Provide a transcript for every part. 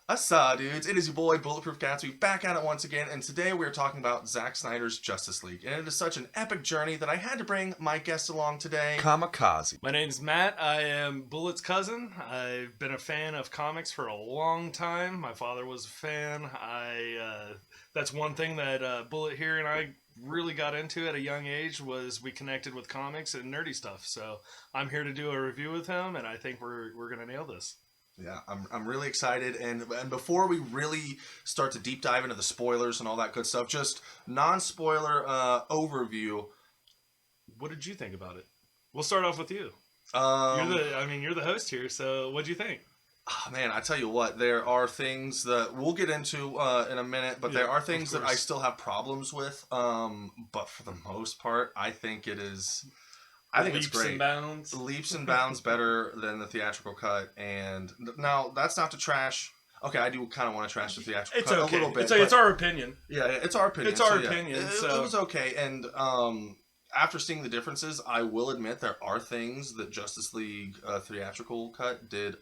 Asa, dudes. It is your boy, Bulletproof Cats. We're back at it once again, and today we're talking about Zack Snyder's Justice League. And it is such an epic journey that I had to bring my guest along today. Comicazi. My name's Matt. I am Bullet's cousin. I've been a fan of comics for a long time. My father was a fan. That's one thing that Bullet here and I really got into at a young age was we connected with comics and nerdy stuff. So I'm here to do a review with him, and I think we're gonna nail this. Yeah, I'm really excited, and before we really start to deep dive into the spoilers and all that good stuff, just non-spoiler overview. What did you think about it? We'll start off with you. You're the host here, so what'd you think? Oh, man, I tell you what, there are things that we'll get into in a minute, but there are things that I still have problems with. But for the most part, I think it is. I think it's great. Leaps and bounds better than the theatrical cut. And now that's not to trash. Okay, I do kind of want to trash the theatrical cut a little bit. It's our opinion. Yeah, it's our opinion. It's our opinion. It was okay. And after seeing the differences, I will admit there are things that Justice League theatrical cut did.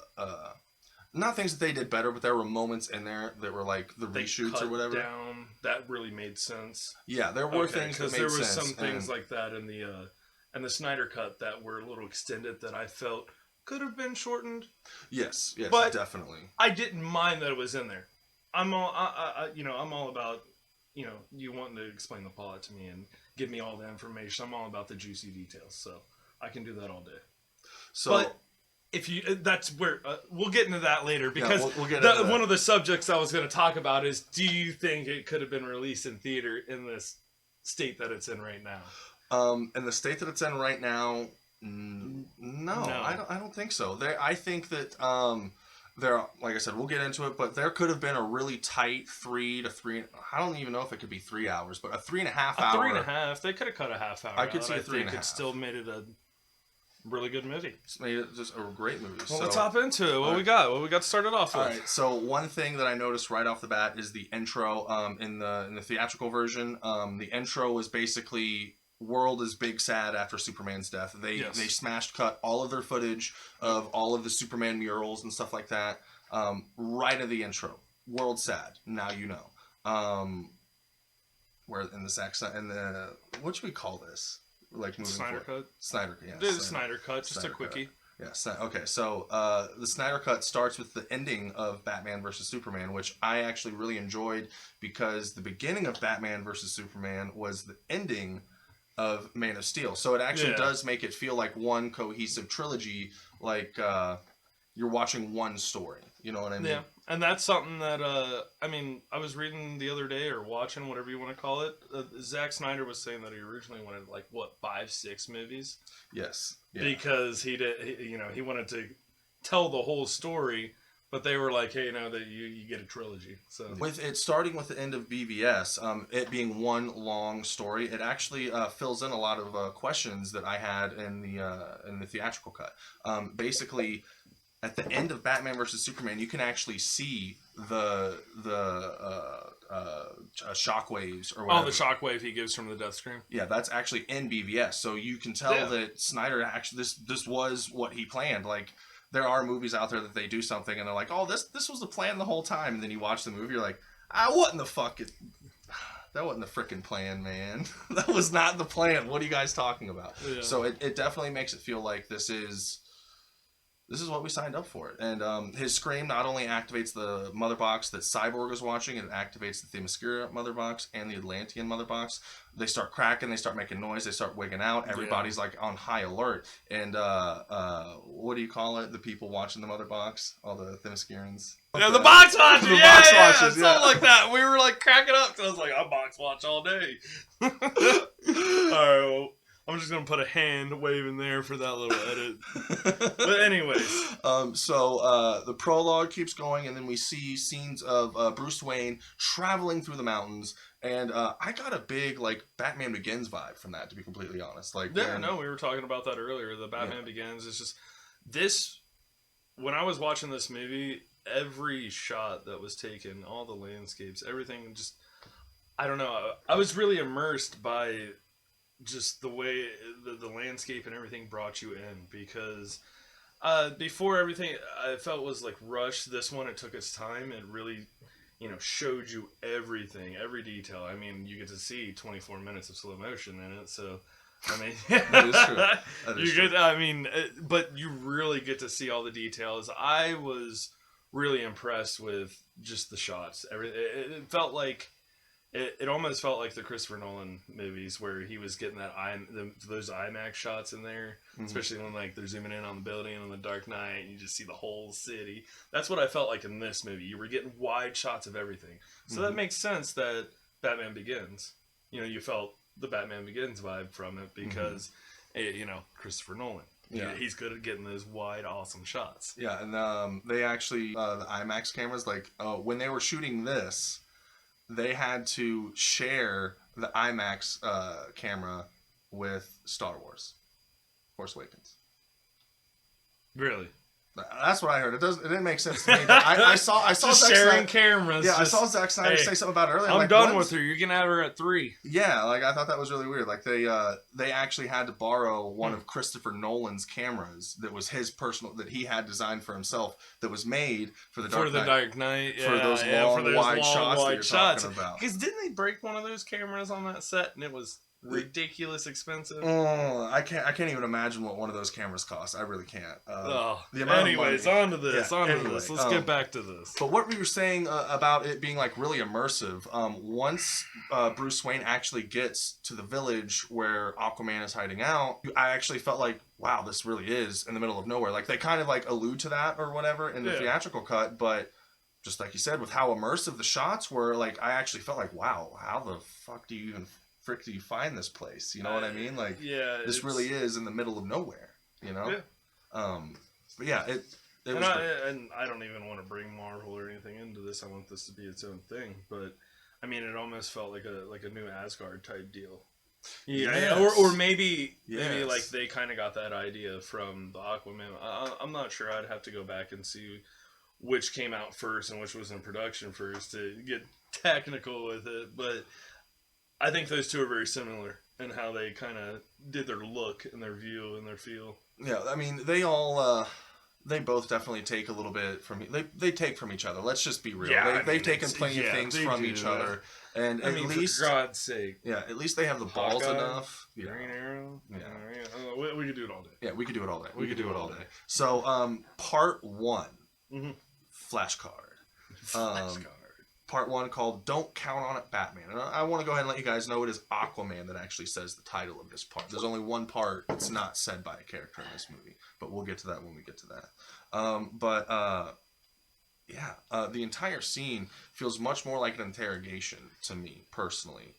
Not things that they did better, but there were moments in there that were like the reshoots or whatever. Down. That really made sense. Yeah, there were things that made sense. Because there was some things like that in the Snyder cut that were a little extended that I felt could have been shortened. Yes, but definitely. I didn't mind that it was in there. I'm all about, you wanting to explain the plot to me and give me all the information. I'm all about the juicy details, so I can do that all day. But that's where we'll get into that later because we'll get into that. One of the subjects I was going to talk about is: do you think it could have been released in theater in this state that it's in right now? In the state that it's in right now, no. I don't think so. I think that there, like I said, we'll get into it, but there could have been a really tight 3 to 3. I don't even know if it could be 3 hours, but a 3.5 hour. 3.5. They could have cut a half hour. I could see a 3.5. I think it still made it a really good movie. It's made it just a great movie. Well, let's hop into it. What we got started off with? All right. So one thing that I noticed right off the bat is the intro. In the theatrical version, the intro was basically world is big sad after Superman's death. They smashed cut all of their footage of all of the Superman murals and stuff like that. Right at the intro, world sad. Now you know. Where in the Zack and the what should we call this? Like moving Snyder forward. cut. Snyder, yeah. The Snyder cut, just Snyder a quickie. Cut. Yeah. Okay. So the Snyder cut starts with the ending of Batman vs Superman, which I actually really enjoyed because the beginning of Batman vs Superman was the ending of Man of Steel. So it actually does make it feel like one cohesive trilogy, like you're watching one story. You know what I mean? Yeah. And that's something that, I was reading the other day or watching, whatever you want to call it. Zack Snyder was saying that he originally wanted 5-6 movies. Yes. Yeah. Because he wanted to tell the whole story, but they were like, hey, that you get a trilogy. So with it starting with the end of BVS, it being one long story, it actually fills in a lot of questions that I had in the theatrical cut. Basically, at the end of Batman vs Superman, you can actually see the shockwaves or whatever. Oh, the shockwave he gives from the death screen. Yeah, that's actually in BVS, so you can tell that Snyder actually this was what he planned. Like there are movies out there that they do something and they're like, oh, this was the plan the whole time, and then you watch the movie, you're like, what in the fuck is. That wasn't the freaking plan, man. That was not the plan. What are you guys talking about? Yeah. So it definitely makes it feel like this is what we signed up for. And his scream not only activates the mother box that Cyborg is watching, it activates the Themyscira mother box and the Atlantean mother box. They start cracking, they start making noise, they start wigging out. Everybody's like on high alert. And what do you call it? The people watching the mother box? All the Themyscirans. Yeah, the box watchers! Watchers, something like that. We were like cracking up. So I was like, I box watch all day. Alright, well, I'm just going to put a hand waving there for that little edit. But anyways. So the prologue keeps going, and then we see scenes of Bruce Wayne traveling through the mountains. And I got a big, Batman Begins vibe from that, to be completely honest. We were talking about that earlier. The Batman Begins is just... When I was watching this movie, every shot that was taken, all the landscapes, everything just... I don't know. I was really immersed by... just the way the landscape and everything brought you in, because Before everything, I felt was like rushed. This one, it took its time. It really, showed you everything, every detail. I mean, you get to see 24 minutes of slow motion in it, so. I mean, that is true. That is true. I mean, but you really get to see all the details. I was really impressed with just the shots. It felt like it almost felt like the Christopher Nolan movies where he was getting those IMAX shots in there, especially when like they're zooming in on the building on the Dark Knight and you just see the whole city. That's what I felt like in this movie. You were getting wide shots of everything, so that makes sense that Batman Begins. You felt the Batman Begins vibe from it because, Christopher Nolan. Yeah, he's good at getting those wide, awesome shots. Yeah, and they actually the IMAX cameras, like when they were shooting this, they had to share the IMAX camera with Star Wars, Force Awakens. Really? That's what I heard. It didn't make sense to me. I saw just Zack sharing Snyder, cameras. Yeah, I saw Zack Snyder say something about it earlier. I'm done with her. You can have her at 3. Yeah, like I thought that was really weird. Like they actually had to borrow one of Christopher Nolan's cameras that was his personal, that he had designed for himself, that was made for the Dark Knight. Yeah, for those long, wide shots that you're talking about. Because didn't they break one of those cameras on that set and it was ridiculous expensive? I can't even imagine what one of those cameras cost. I really can't. Anyways, on to this. Let's get back to this. But what were you saying about it being like really immersive? Once Bruce Wayne actually gets to the village where Aquaman is hiding out, I actually felt like, wow, this really is in the middle of nowhere. Like they kind of like allude to that or whatever in the theatrical cut, but just like you said, with how immersive the shots were, like I actually felt like, wow, how the fuck do you even frick do you find this place? You know what I mean? Like, this really is in the middle of nowhere, Yeah. But yeah, it was great. And I don't even want to bring Marvel or anything into this. I want this to be its own thing. But I mean, it almost felt like a new Asgard type deal. Yeah, yes. or maybe like they kind of got that idea from the Aquaman. I'm not sure. I'd have to go back and see which came out first and which was in production first to get technical with it, but I think those two are very similar in how they kind of did their look and their view and their feel. Yeah, I mean, they both definitely take a little bit from they take from each other. Let's just be real. Yeah, they've taken plenty of things from each other, and at least, for God's sake, at least they have the balls enough. Green Arrow. Yeah, we could do it all day. Yeah, we could do it all day. We could do it all day. So, part 1, flashcard. Part 1 called "Don't Count on It, Batman." And I want to go ahead and let you guys know it is Aquaman that actually says the title of this part. There's only one part that's not said by a character in this movie, but we'll get to that when we get to that. The entire scene feels much more like an interrogation to me personally.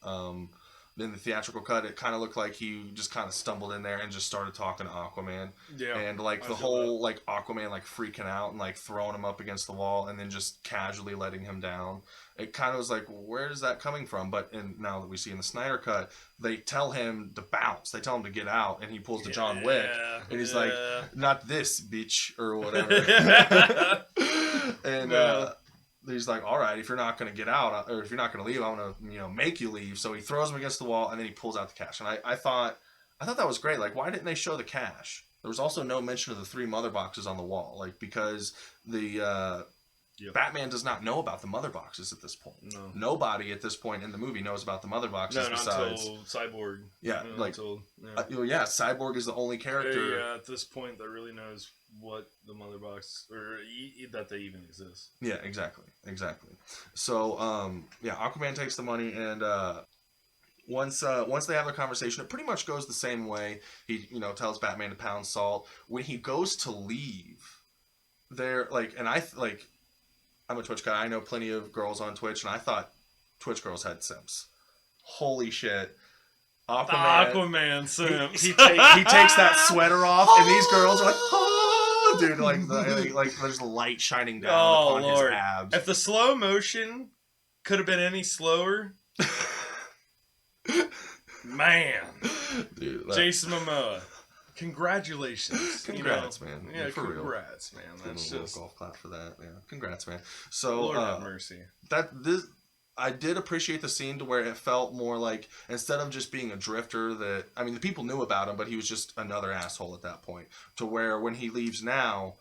In the theatrical cut, it kind of looked like he just kind of stumbled in there and just started talking to Aquaman. Yeah. And like the whole like Aquaman like freaking out and like throwing him up against the wall and then just casually letting him down. It kind of was like, where is that coming from? But now that we see in the Snyder cut, they tell him to bounce. They tell him to get out, and he pulls the John Wick, and he's like, "Not this, bitch," or whatever. And he's like, all right, if you're not going to get out, or if you're not going to leave, I'm going to, make you leave. So he throws him against the wall, and then he pulls out the cash. And I thought that was great. Like, why didn't they show the cash? There was also no mention of the 3 mother boxes on the wall, like because the Batman does not know about the mother boxes at this point. No. Nobody at this point in the movie knows about the mother boxes besides until Cyborg. Yeah, Cyborg is the only character. At this point that really knows what the mother box or that they even exist. Yeah, exactly. So, Aquaman takes the money, and once they have a conversation, it pretty much goes the same way. He, tells Batman to pound salt. When he goes to leave, they're like, and I'm a Twitch guy. I know plenty of girls on Twitch, and I thought Twitch girls had simps. Holy shit. Aquaman simps. He takes that sweater off, and these girls are like, oh, dude, like there's light shining down upon his abs. If the slow motion could have been any slower, man. Dude, Jason Momoa. Congratulations. Congrats, man. Yeah, for real. Congrats, man. That's just golf clap for that. Yeah. Congrats, man. So Lord have mercy. I did appreciate the scene to where it felt more like, instead of just being a drifter that, I mean, the people knew about him, but he was just another asshole at that point. To where when he leaves now,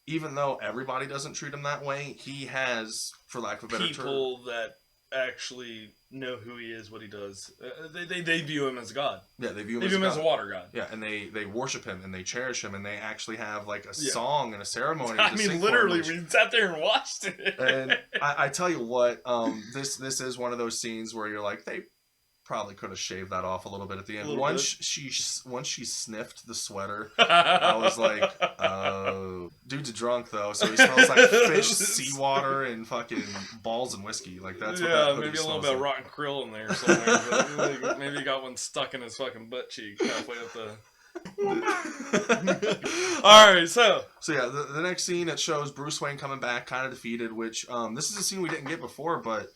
even though everybody doesn't treat him that way, he has, for lack of a better term, people that actually know who he is, what he does. They view him as a god. Yeah, they view him, as a water god. Yeah, and they worship him and they cherish him and they actually have like a song and a ceremony. I mean, literally, we sat there and watched it. And I tell you what, this is one of those scenes where you're like, they probably could have shaved that off a little bit at the end. Once she sniffed the sweater, I was like, oh, dude's drunk though, so he smells like fish, seawater, and fucking balls and whiskey. Like that's what that maybe a little bit of rotten krill in there or something. But maybe he got one stuck in his fucking butt cheek halfway up the. All right, so yeah, the next scene, it shows Bruce Wayne coming back, kind of defeated. Which this is a scene we didn't get before, but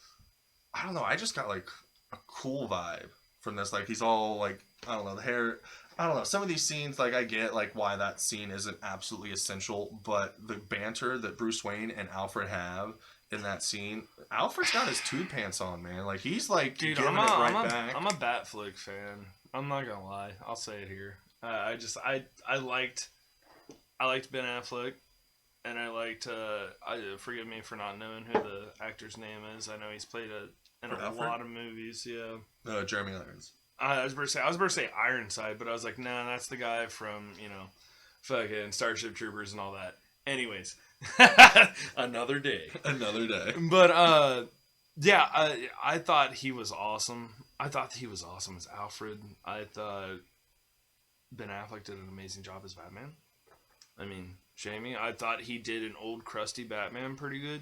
I don't know. I just got like a cool vibe from this. Like he's all like, I don't know, the hair. I don't know. Some of these scenes, like I get like why that scene isn't absolutely essential, but the banter that Bruce Wayne and Alfred have in that scene, Alfred's got his tube pants on, man. Like he's like, dude, giving it right back. I'm a Batflick fan. I'm not gonna lie. I'll say it here. I liked Ben Affleck, and I liked. Forgive me for not knowing who the actor's name is. I know he's played in a lot of movies. Yeah. Jeremy Irons. I was about to say Ironside, but I was like, nah, that's the guy from fucking Starship Troopers and all that. Anyways, another day. But yeah, I thought he was awesome. I thought he was awesome as Alfred. I thought Ben Affleck did an amazing job as Batman. I mean, Jamie, I thought he did an old crusty Batman pretty good.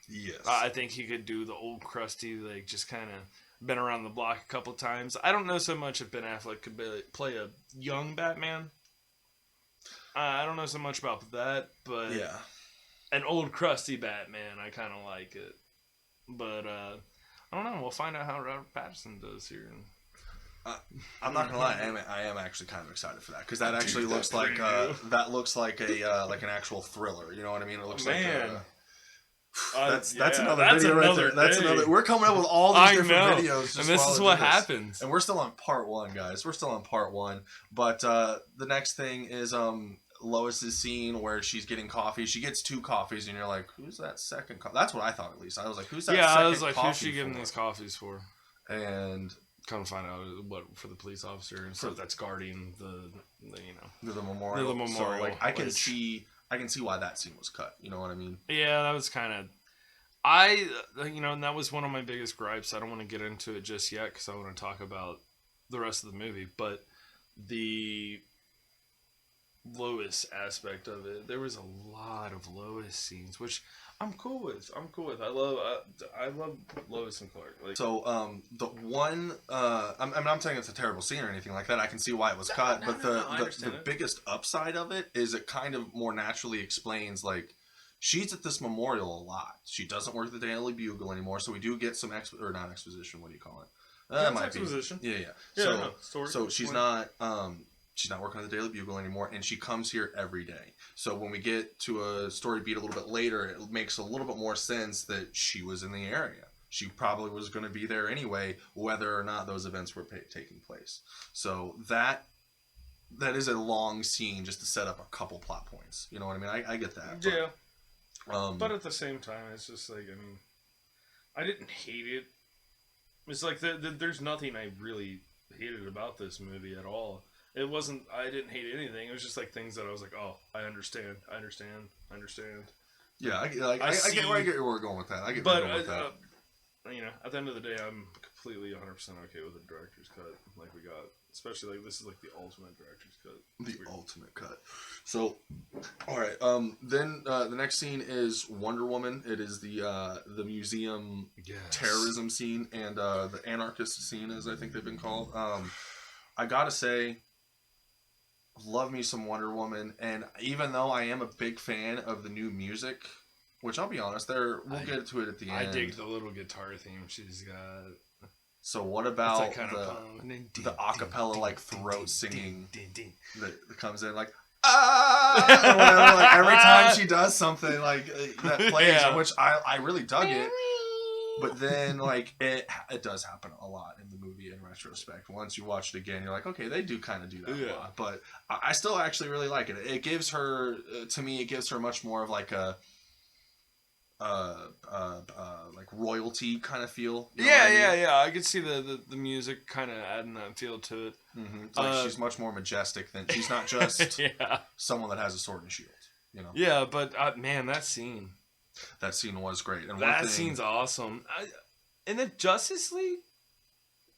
Yes. I think he could do the old crusty, like, just kind of been around the block a couple times. I don't know so much if Ben Affleck could play a young Batman. I don't know so much about that, but yeah, an old crusty Batman, I kind of like it. But I don't know. We'll find out how Robert Pattinson does here. I'm not gonna lie, I am actually kind of excited for that because that actually looks like that looks like a like an actual thriller. You know what I mean? It looks like. That's another video right there. That's another. We're coming up with all these different videos, and this is what happens. And we're still on part one, guys. We're still on part one. But the next thing is Lois's scene where she's getting coffee. She gets 2 coffees, and you're like, "Who's that second coffee?" That's what I thought, at least. I was like, "Who's that?" Yeah, second I was like, "Who's she giving for? these coffees for?" And come to find out what for the police officer, and so that's guarding the memorial. The memorial. So, like, I can see why that scene was cut. You know what I mean? Yeah, that was kind of. And that was one of my biggest gripes. I don't want to get into it just yet because I want to talk about the rest of the movie. But the Lois aspect of it, there was a lot of Lois scenes, which I'm cool with. I love Lois and Clark. Like, so the one, I'm not saying it's a terrible scene or anything like that. I can see why it was cut, but the biggest upside of it is it kind of more naturally explains like. She's at this memorial a lot. She doesn't work at the Daily Bugle anymore, so we do get some not exposition. What do you call it? That might exposition. Be. Yeah. So she's not working at the Daily Bugle anymore, and she comes here every day. So when we get to a story beat a little bit later, it makes a little bit more sense that she was in the area. She probably was going to be there anyway, whether or not those events were taking place. So that is a long scene just to set up a couple plot points. You know what I mean? I get that. Yeah. But at the same time, it's just like, I mean, I didn't hate it. It's like, there's nothing I really hated about this movie at all. It wasn't, I didn't hate anything. It was just like things that I was like, oh, I understand. Yeah, I get where you're going with that. I get where you're going with that. At the end of the day, I'm completely 100% okay with the director's cut like we got. Especially like this is like the ultimate director's cut. Ultimate cut. So, all right. Then the next scene is Wonder Woman. It is the museum terrorism scene and the anarchist scene, as I think they've been called. I gotta say, love me some Wonder Woman, and even though I am a big fan of the new music. Which I'll be honest, we'll get to it at the end. I dig the little guitar theme she's got. So what about the acapella like throat singing that comes in like or whatever, like every time she does something like that plays, which I really dug it. But then, like, it does happen a lot in the movie in retrospect. Once you watch it again, you're like, okay, they do kind of do that a lot. But I still actually really like it. It gives her, to me, it gives her much more of like a like royalty kind of feel. You know what I mean? I could see the music kind of adding that feel to it. Mm-hmm. It's like she's much more majestic than she's not just someone that has a sword and shield. You know? Yeah, but man, that scene was great. And that scene's awesome. In the Justice League,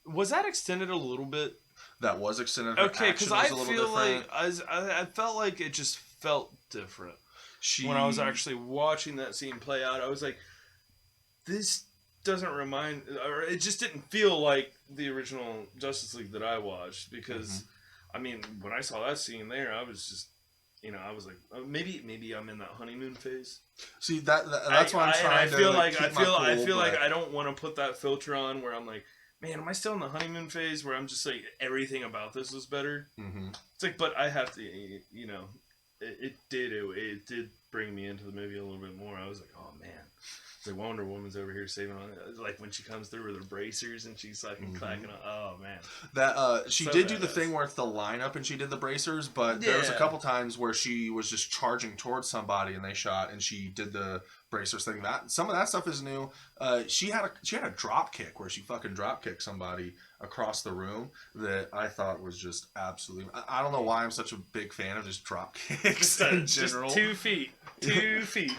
was that extended a little bit? That was extended. Okay, because I feel like I felt like it just felt different. When I was actually watching that scene play out, I was like, this doesn't remind, or it just didn't feel like the original Justice League that I watched. Because, I mean, when I saw that scene there, I was just, I was like, maybe I'm in that honeymoon phase. See, that's why I'm trying to. I feel like I don't want to put that filter on where I'm like, man, am I still in the honeymoon phase where I'm just like, everything about this was better? Mm-hmm. It's like, but I have to, it did bring me into the movie a little bit more. I was like, oh man, it's like Wonder Woman's over here saving on it. Like when she comes through with her bracers and she's like clacking on. Oh man, that she did do the thing where it's the lineup and she did the bracers, but there was a couple times where she was just charging towards somebody and they shot and she did the bracers thing. That some of that stuff is new. She had a drop kick where she fucking drop kicked somebody across the room that I thought was just absolutely. I don't know why I'm such a big fan of just drop kicks in general. Just 2 feet. 2 feet.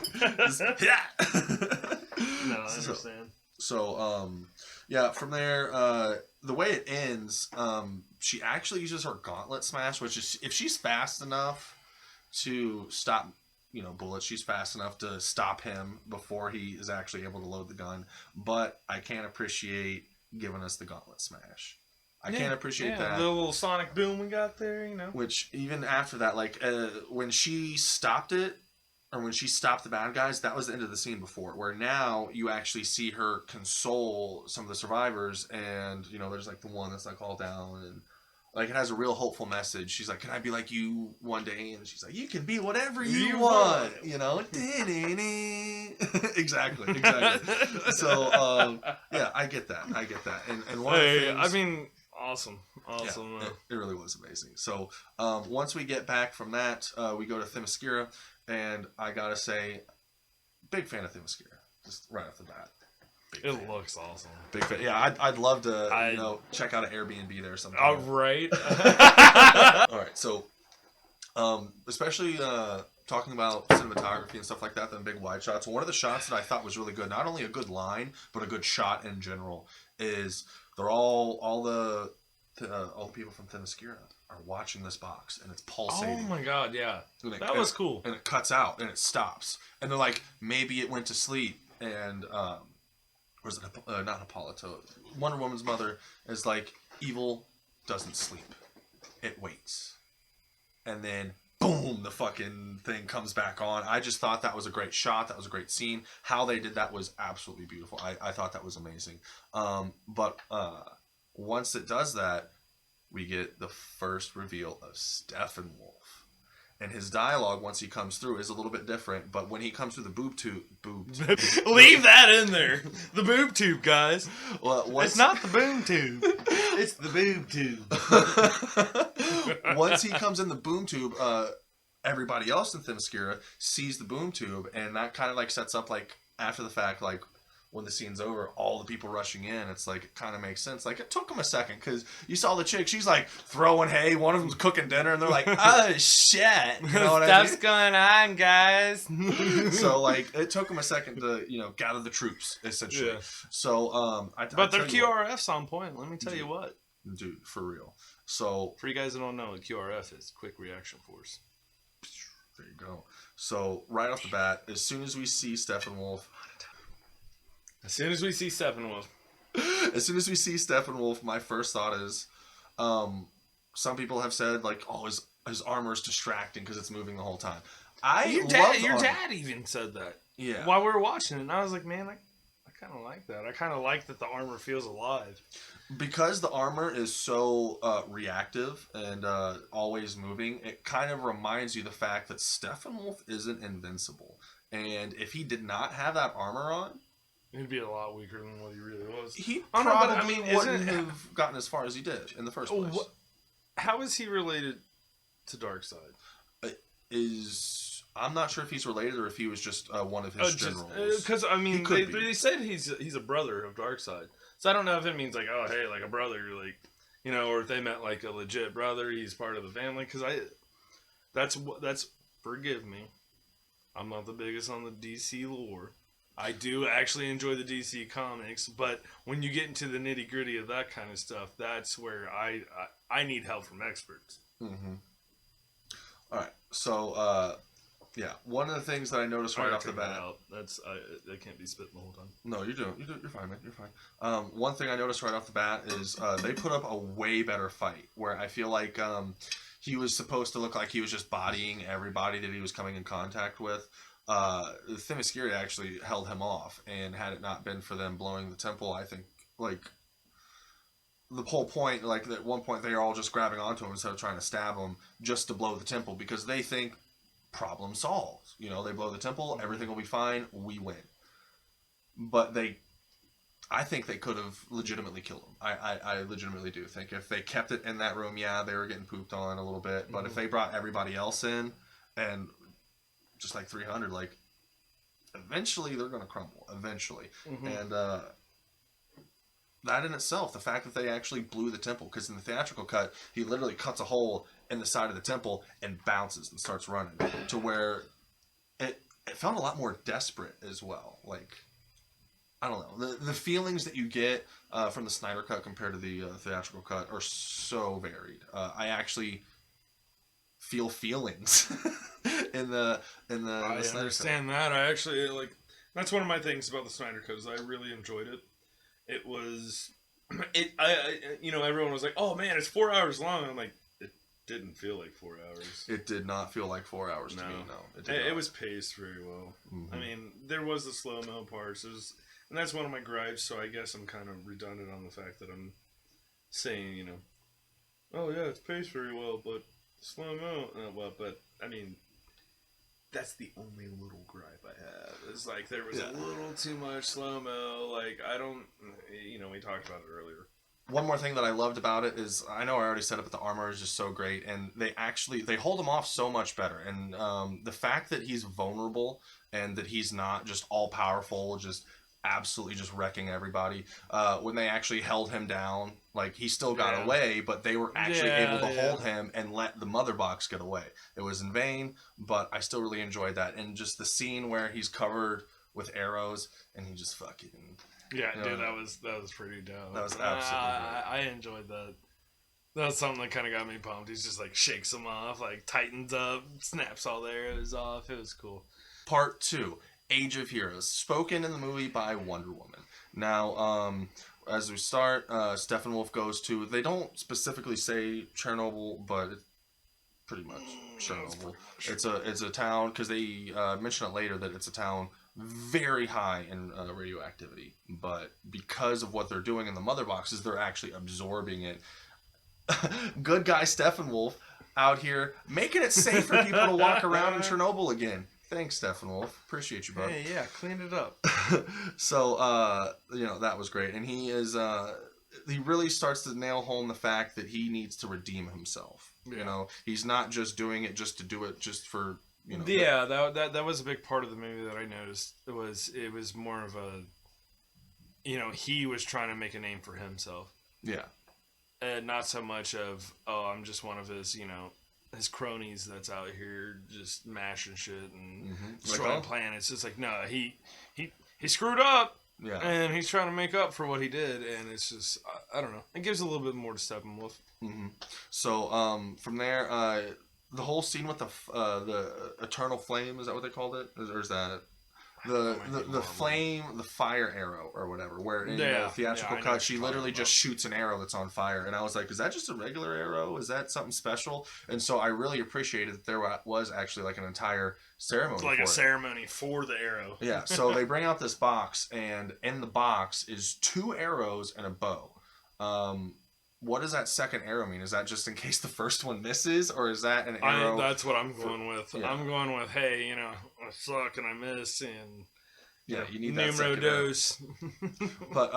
Yeah. No, I understand. So, from there, the way it ends, she actually uses her gauntlet smash, which is if she's fast enough to stop, bullets, she's fast enough to stop him before he is actually able to load the gun. But I can't appreciate giving us the gauntlet smash. I can't appreciate that. The little sonic boom we got there, Which, even after that, like, when she stopped it, or when she stopped the bad guys, that was the end of the scene before. Where now you actually see her console some of the survivors, and there's like the one that's like all down, and like it has a real hopeful message. She's like, "Can I be like you one day?" And she's like, "You can be whatever you want." Exactly. So I get that. And one of the things, I mean, awesome. Yeah, it really was amazing. So once we get back from that, we go to Themyscira. And I gotta say, big fan of Themyscira, just right off the bat. It looks awesome. Big fan. Yeah, I'd love to check out an Airbnb there sometime. All right. All right. So, especially talking about cinematography and stuff like that, the big wide shots. One of the shots that I thought was really good, not only a good line, but a good shot in general, is they're all the people from Themyscira are watching this box and it's pulsating. Oh my god, yeah. That was cool. And it cuts out and it stops. And they're like, maybe it went to sleep. And, was it not Hippolyta? Wonder Woman's mother is like, evil doesn't sleep. It waits. And then, boom, the fucking thing comes back on. I just thought that was a great shot. That was a great scene. How they did that was absolutely beautiful. I thought that was amazing. But once it does that, we get the first reveal of Steppenwolf. And his dialogue, once he comes through, is a little bit different. But when he comes through the boob tube... Leave that in there. The boob tube, guys. Well, it's not the boom tube. It's the boob tube. Once he comes in the boom tube, everybody else in Themyscira sees the boom tube. And that kind of like sets up, like, after the fact, like, when the scene's over, all the people rushing in, it's like, it kind of makes sense. Like, it took them a second, because you saw the chick, she's like throwing hay, one of them's cooking dinner, and they're like, oh shit, you know what Stuff's going on, guys. So, like, it took them a second to, gather the troops, essentially. Yeah. So, but their QRF's on point, let me tell you what. Dude, for real. So, for you guys that don't know what QRF is, Quick Reaction Force. There you go. So, right off the bat, as soon as we see Steppenwolf, As soon as we see Steppenwolf, my first thought is, some people have said, like, oh, his armor's distracting because it's moving the whole time. Your dad even said that. Yeah. While we were watching it, and I was like, man, I kind of like that. I kind of like that the armor feels alive. Because the armor is so reactive and always moving, it kind of reminds you the fact that Steppenwolf isn't invincible. And if he did not have that armor on, He'd be a lot weaker than what he really was. He Oh, probably no, but, I mean, wouldn't have gotten as far as he did in the first place. How is he related to Darkseid? I'm not sure if he's related or if he was just one of his generals. Because I mean, they said he's a brother of Darkseid, so I don't know if it means like, oh hey, like a brother, like, you know, or if they meant like a legit brother, he's part of the family. Because that's forgive me, I'm not the biggest on the DC lore. I do actually enjoy the DC comics, but when you get into the nitty gritty of that kind of stuff, that's where I need help from experts. Mm-hmm. All right, so yeah, one of the things that I noticed right off the bat. I can't be spitting the whole time. No, you're fine, man. You're fine. One thing I noticed right off the bat is they put up a way better fight where I feel like he was supposed to look like he was just bodying everybody that he was coming in contact with. Themyscira actually held him off, and had it not been for them blowing the temple, I think like the whole point, like at one point they are all just grabbing onto him instead of trying to stab him just to blow the temple because they think problem solved. You know, they blow the temple, everything will be fine, we win. But I think they could have legitimately killed him. I legitimately do think if they kept it in that room, yeah, they were getting pooped on a little bit. But if they brought everybody else in and just like 300, like eventually they're going to crumble. Eventually. And that in itself, the fact that they actually blew the temple, because in the theatrical cut, he literally cuts a hole in the side of the temple and bounces and starts running to where it felt a lot more desperate as well. Like, I don't know. The feelings that you get from the Snyder cut compared to the theatrical cut are so varied. I actually feel feelings in the I Snyder understand cut. that. I actually like. That's one of my things about the Snyder cut is I really enjoyed it. It was, you know, everyone was like, "Oh man, it's 4 hours long." I'm like, it didn't feel like 4 hours. It did not feel like 4 hours to me. No, it was paced very well. I mean, there was the slow mo parts. And that's one of my gripes. So I guess I'm kind of redundant on the fact that I'm saying, you know, oh yeah, it's paced very well, but slow mo, but I mean. That's the only little gripe I have. It's like there was a little too much slow-mo. Like, I don't... You know, we talked about it earlier. One more thing that I loved about it is, I know I already said it, but the armor is just so great. And they hold him off so much better. And the fact that he's vulnerable and that he's not just all-powerful, just absolutely just wrecking everybody. When they actually held him down, like he still got away, but they were actually able to hold him and let the mother box get away. It was in vain, but I still really enjoyed that. And just the scene where he's covered with arrows and he just fucking dude, that was pretty dope. That was absolutely great. I enjoyed that. That was something that kind of got me pumped. He's just like shakes them off, like tightens up, snaps all the arrows off. It was cool. Part 2. Age of Heroes, spoken in the movie by Wonder Woman. Now, as we start, Steppenwolf goes to, they don't specifically say Chernobyl, but it's pretty much Chernobyl. It's a town, because they mention it later that it's a town very high in radioactivity, but because of what they're doing in the mother boxes, they're actually absorbing it. Good guy Steppenwolf out here making it safe for people to walk around in Chernobyl again. Thanks, Steppenwolf. Appreciate you, bud. Hey, yeah, clean it up. So, you know, that was great. And he really starts to nail home the fact that he needs to redeem himself. Yeah. You know, he's not just doing it just to do it just for, you know. Yeah, that was a big part of the movie that I noticed. It was more of a, you know, he was trying to make a name for himself. Yeah. And not so much of, oh, I'm just one of his, you know, his cronies that's out here just mashing shit and destroying planets. It's like, no, he screwed up, and he's trying to make up for what he did, and it's just, I don't know. It gives a little bit more to Steppenwolf. So from there, the whole scene with the eternal flame, is that what they called it, or is that the flame, the fire arrow or whatever, where in the theatrical cut she literally just shoots an arrow that's on fire, and I was like, is that just a regular arrow? Is that something special? And so I really appreciated that there was actually like an entire ceremony. It's like a ceremony for the arrow. Yeah. So they bring out this box, and in the box is 2 arrows and a bow. What does that second arrow mean? Is that just in case the first one misses, or is that an arrow? That's what I'm going with. Yeah. I'm going with, hey, you know, I suck and I miss, and Yeah, you need that numero dos. But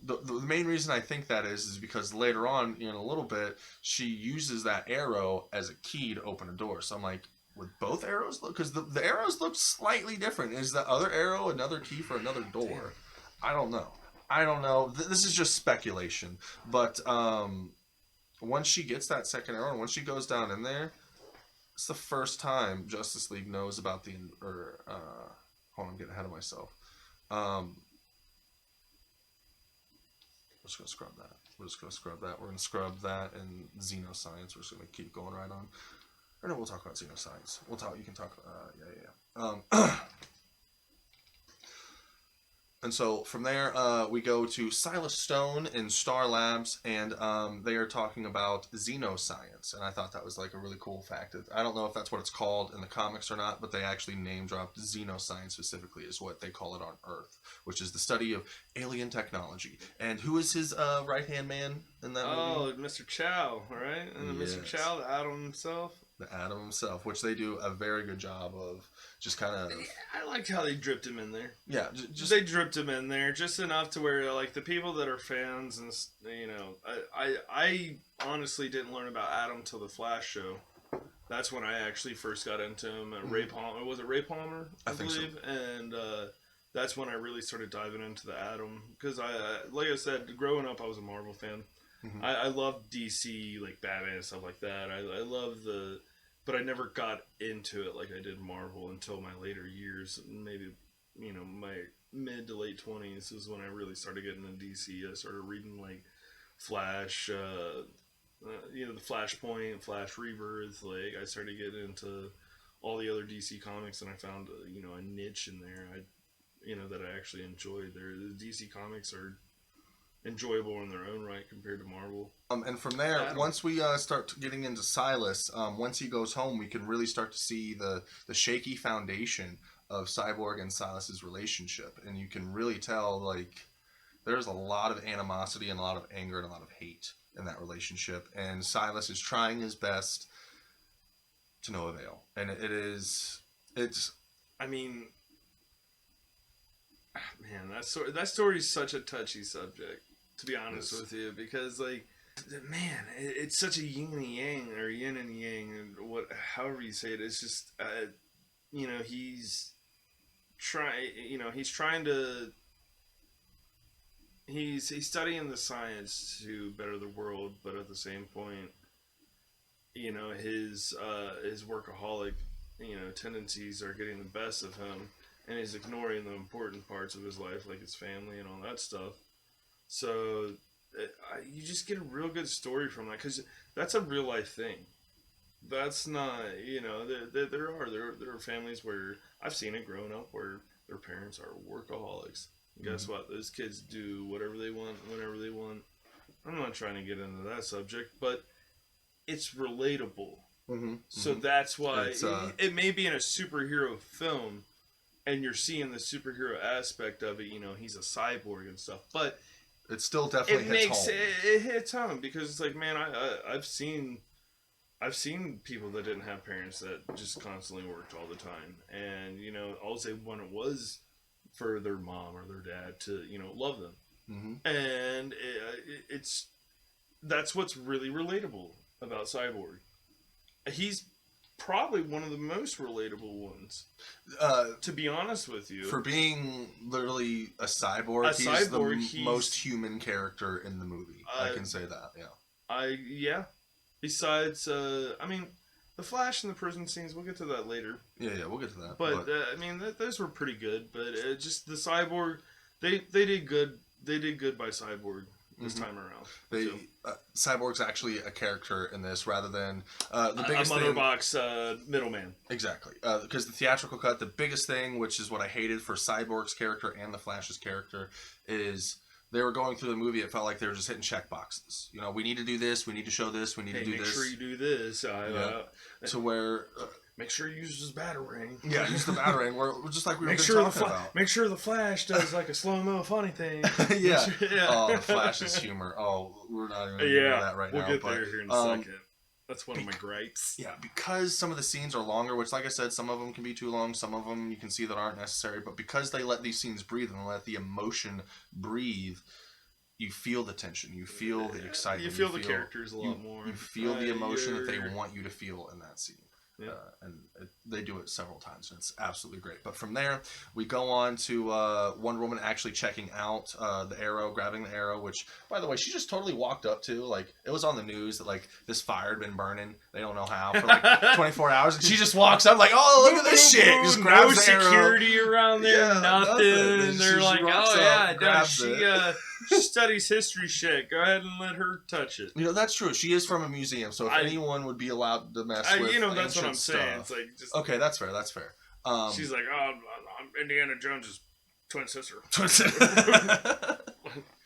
the main reason I think that is because later on in a little bit she uses that arrow as a key to open a door. So I'm like, would both arrows look? Because the arrows look slightly different. Is the other arrow another key for another door? I don't know. This is just speculation. But once she gets that second arrow, and once she goes down in there, it's the first time Justice League knows about hold on, I'm getting ahead of myself. We're just gonna scrub that. We're gonna scrub that and xenoscience. We're just gonna keep going right on. Or no, we'll talk about xenoscience. You can talk. And so from there, we go to Silas Stone in Star Labs, and they are talking about xenoscience. And I thought that was like a really cool fact. I don't know if that's what it's called in the comics or not, but they actually name dropped xenoscience specifically is what they call it on Earth, which is the study of alien technology. And who is his right-hand man in that movie? Oh, Mr. Chow, right? And yes. Mr. Chow, the Atom himself. The Atom himself, which they do a very good job of just kind of... I liked how they dripped him in there. Yeah. They dripped him in there just enough to where, like, the people that are fans, and I honestly didn't learn about Atom till the Flash show. That's when I actually first got into him. Ray Palmer. Was it Ray Palmer? I believe. Think so. And that's when I really started diving into the Atom. Because, like I said, growing up, I was a Marvel fan. Mm-hmm. I loved DC, like Batman and stuff like that. I love but I never got into it like I did Marvel until my later years. Maybe, my mid to late 20s is when I really started getting into DC. I started reading like Flash, the Flashpoint, Flash Rebirth. Like I started getting into all the other DC comics, and I found a niche in there. That I actually enjoyed. The DC comics are enjoyable in their own right compared to Marvel. And from there, once we start getting into Silas, once he goes home, we can really start to see the shaky foundation of Cyborg and Silas's relationship, and you can really tell like there's a lot of animosity and a lot of anger and a lot of hate in that relationship, and Silas is trying his best to no avail, and it's. I mean, man, that story is such a touchy subject. To be honest with you, because like, man, it's such a yin and yang, or yin and yang, and however you say it. It's just, he's he's studying the science to better the world, but at the same point, his workaholic, tendencies are getting the best of him, and he's ignoring the important parts of his life, like his family and all that stuff. So you just get a real good story from that, because that's a real life thing. That's not, there are families where I've seen it growing up where their parents are workaholics. And guess what? Those kids do whatever they want, whenever they want. I'm not trying to get into that subject, but it's relatable. So that's why it may be in a superhero film, and you're seeing the superhero aspect of it. He's a cyborg and stuff, but it still definitely hits home. It hits home, because it's like, man, I've seen people that didn't have parents that just constantly worked all the time, and all they wanted was for their mom or their dad to love them, and that's what's really relatable about Cyborg. He's probably one of the most relatable ones, to be honest with you. For being literally a cyborg, he's the most human character in the movie. I can say that, yeah. Besides, the Flash and the prison scenes, we'll get to that later. Yeah, we'll get to that. But those were pretty good. But just the Cyborg, they did good. They did good by Cyborg this time around. Cyborg's actually a character in this rather than the biggest thing. A Motherbox middleman. Exactly. Because the theatrical cut, the biggest thing, which is what I hated for Cyborg's character and the Flash's character, is they were going through the movie. It felt like they were just hitting check boxes. We need to do this. We need to show this. We need to do this. Make sure you do this. To where. Make sure you use his batarang. Yeah, use the batarang. We're just like we were talking about. Make sure the Flash does like a slow-mo funny thing. Yeah. Oh, the Flash's humor. Oh, we're not even going to do that right now. We'll get there here in a second. That's one of my gripes. Yeah, because some of the scenes are longer, which, like I said, some of them can be too long, some of them you can see that aren't necessary, but because they let these scenes breathe and let the emotion breathe, you feel the tension, you feel the excitement. You feel the characters a lot more. You feel the emotion that they want you to feel in that scene. Yeah. They do it several times, and it's absolutely great. But from there, we go on to Wonder Woman actually checking out the arrow, grabbing the arrow, which, by the way, she just totally walked up to. Like, it was on the news that, like, this fire had been burning. They don't know how for, like, 24 hours. And she just walks up like, oh, look at this shit. Just grabs the arrow. No security around there, nothing. And they're like, oh, yeah, she studies history shit. Go ahead and let her touch it. You know, that's true. She is from a museum, so if anyone would be allowed to mess with that's what I'm saying. It's like, just, okay, that's fair. That's fair. She's like, oh, I'm Indiana Jones's twin sister.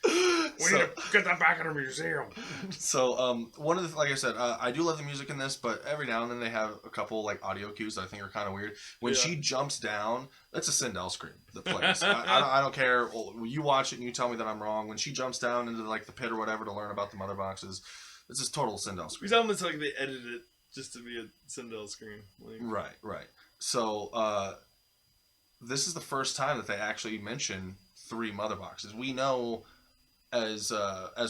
We need to get that back in a museum. So, one of the, like I said, I do love the music in this, but every now and then they have a couple, like, audio cues that I think are kind of weird. When she jumps down, that's a Sindel scream that plays. I don't care. You watch it and you tell me that I'm wrong. When she jumps down into, like, the pit or whatever to learn about the mother boxes, it's just total Sindel scream. It's almost like they edited it just to be a Sindel scream. Like... Right. So, this is the first time that they actually mention 3 mother boxes. We know as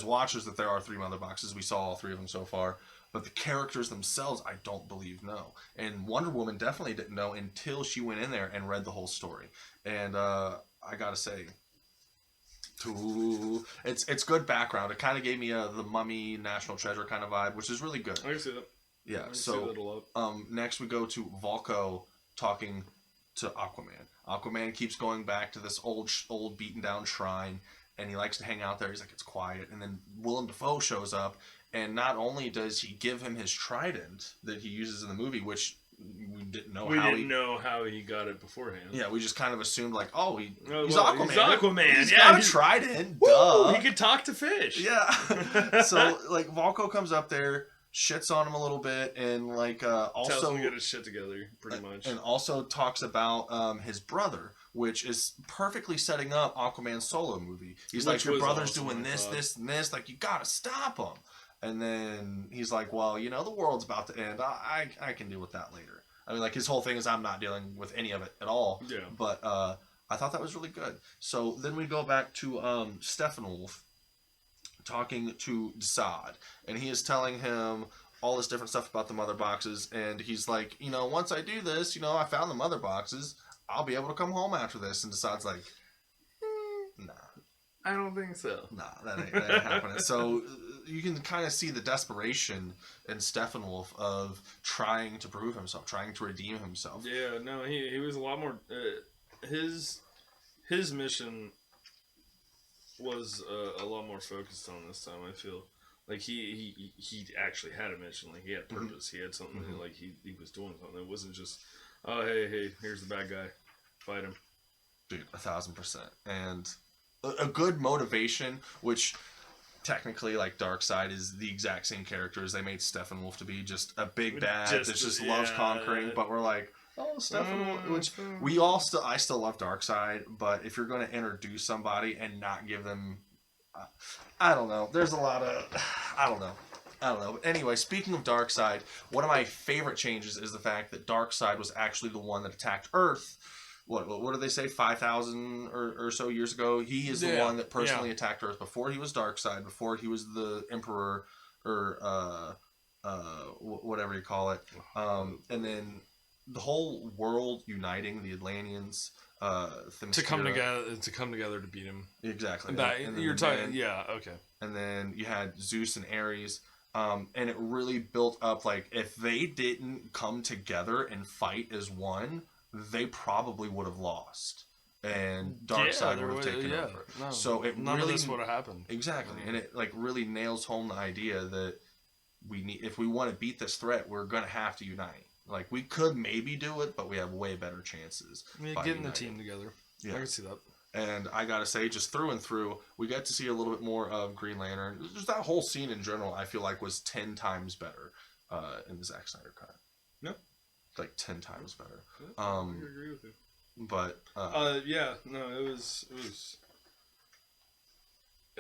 watchers that there are 3 mother boxes. We saw all 3 of them so far, but the characters themselves I don't believe know. And Wonder Woman definitely didn't know until she went in there and read the whole story. And I gotta say, it's good background. It kind of gave me the Mummy National Treasure kind of vibe, which is really good. I can see that. Yeah. So next we go to Volko talking to Aquaman. Aquaman keeps going back to this old beaten down shrine, and he likes to hang out there. He's like, it's quiet. And then Willem Dafoe shows up, and not only does he give him his trident that he uses in the movie, which we didn't know how he got it beforehand. Yeah, we just kind of assumed, like, oh, he's Aquaman. He's Aquaman. He's got a trident. Duh. He could talk to fish. Yeah. So, like, Volko comes up there, shits on him a little bit, and, like, also tells him to get his shit together, pretty much. And also talks about his brother, which is perfectly setting up Aquaman's solo movie. He's like, your brother's doing this, and this. Like, you gotta stop him. And then he's like, well, you know, the world's about to end. I can deal with that later. I mean, like, his whole thing is I'm not dealing with any of it at all. Yeah. But I thought that was really good. So then we go back to Steppenwolf talking to Desaad, and he is telling him all this different stuff about the mother boxes, and he's like, you know, once I do this, you know, I found the mother boxes, I'll be able to come home after this. And Desaad's like, nah. I don't think so. Nah, that ain't happening. So you can kind of see the desperation in Steppenwolf of trying to prove himself, trying to redeem himself. Yeah, no, he was a lot more... his mission was a lot more focused on this time, I feel. Like, he actually had a mission. Like, he had purpose. He had something, like, he was doing something. It wasn't just, oh, hey, here's the bad guy. Fight him. Dude, 1,000%. And a good motivation, which technically, like, Darkseid is the exact same character as they made Steppenwolf to be. Just a big bad that just loves conquering. But we're like, oh, Steppenwolf. Which I still love Darkseid. But if you're going to introduce somebody and not give them... I don't know. There's a lot of... I don't know. But anyway, speaking of Darkseid, one of my favorite changes is the fact that Darkseid was actually the one that attacked Earth. What did they say? 5,000 or so years ago. He is the one that personally attacked Earth before he was Darkseid, before he was the Emperor, or whatever you call it. And then the whole world uniting, the Atlanteans, to come together to beat him. Exactly. And you're talking, okay. And then you had Zeus and Ares. And it really built up, like, if they didn't come together and fight as one, they probably would have lost, and Darkseid would have taken over. No, so none of this would have happened. Exactly, and it, like, really nails home the idea that if we want to beat this threat, we're gonna have to unite. Like, we could maybe do it, but we have way better chances. Getting the team together. Yeah, I can see that. And I gotta say, just through and through, we get to see a little bit more of Green Lantern. Just that whole scene in general, I feel like was 10 times better in the Zack Snyder cut. Yep. Like 10 times better. I agree with you. But it was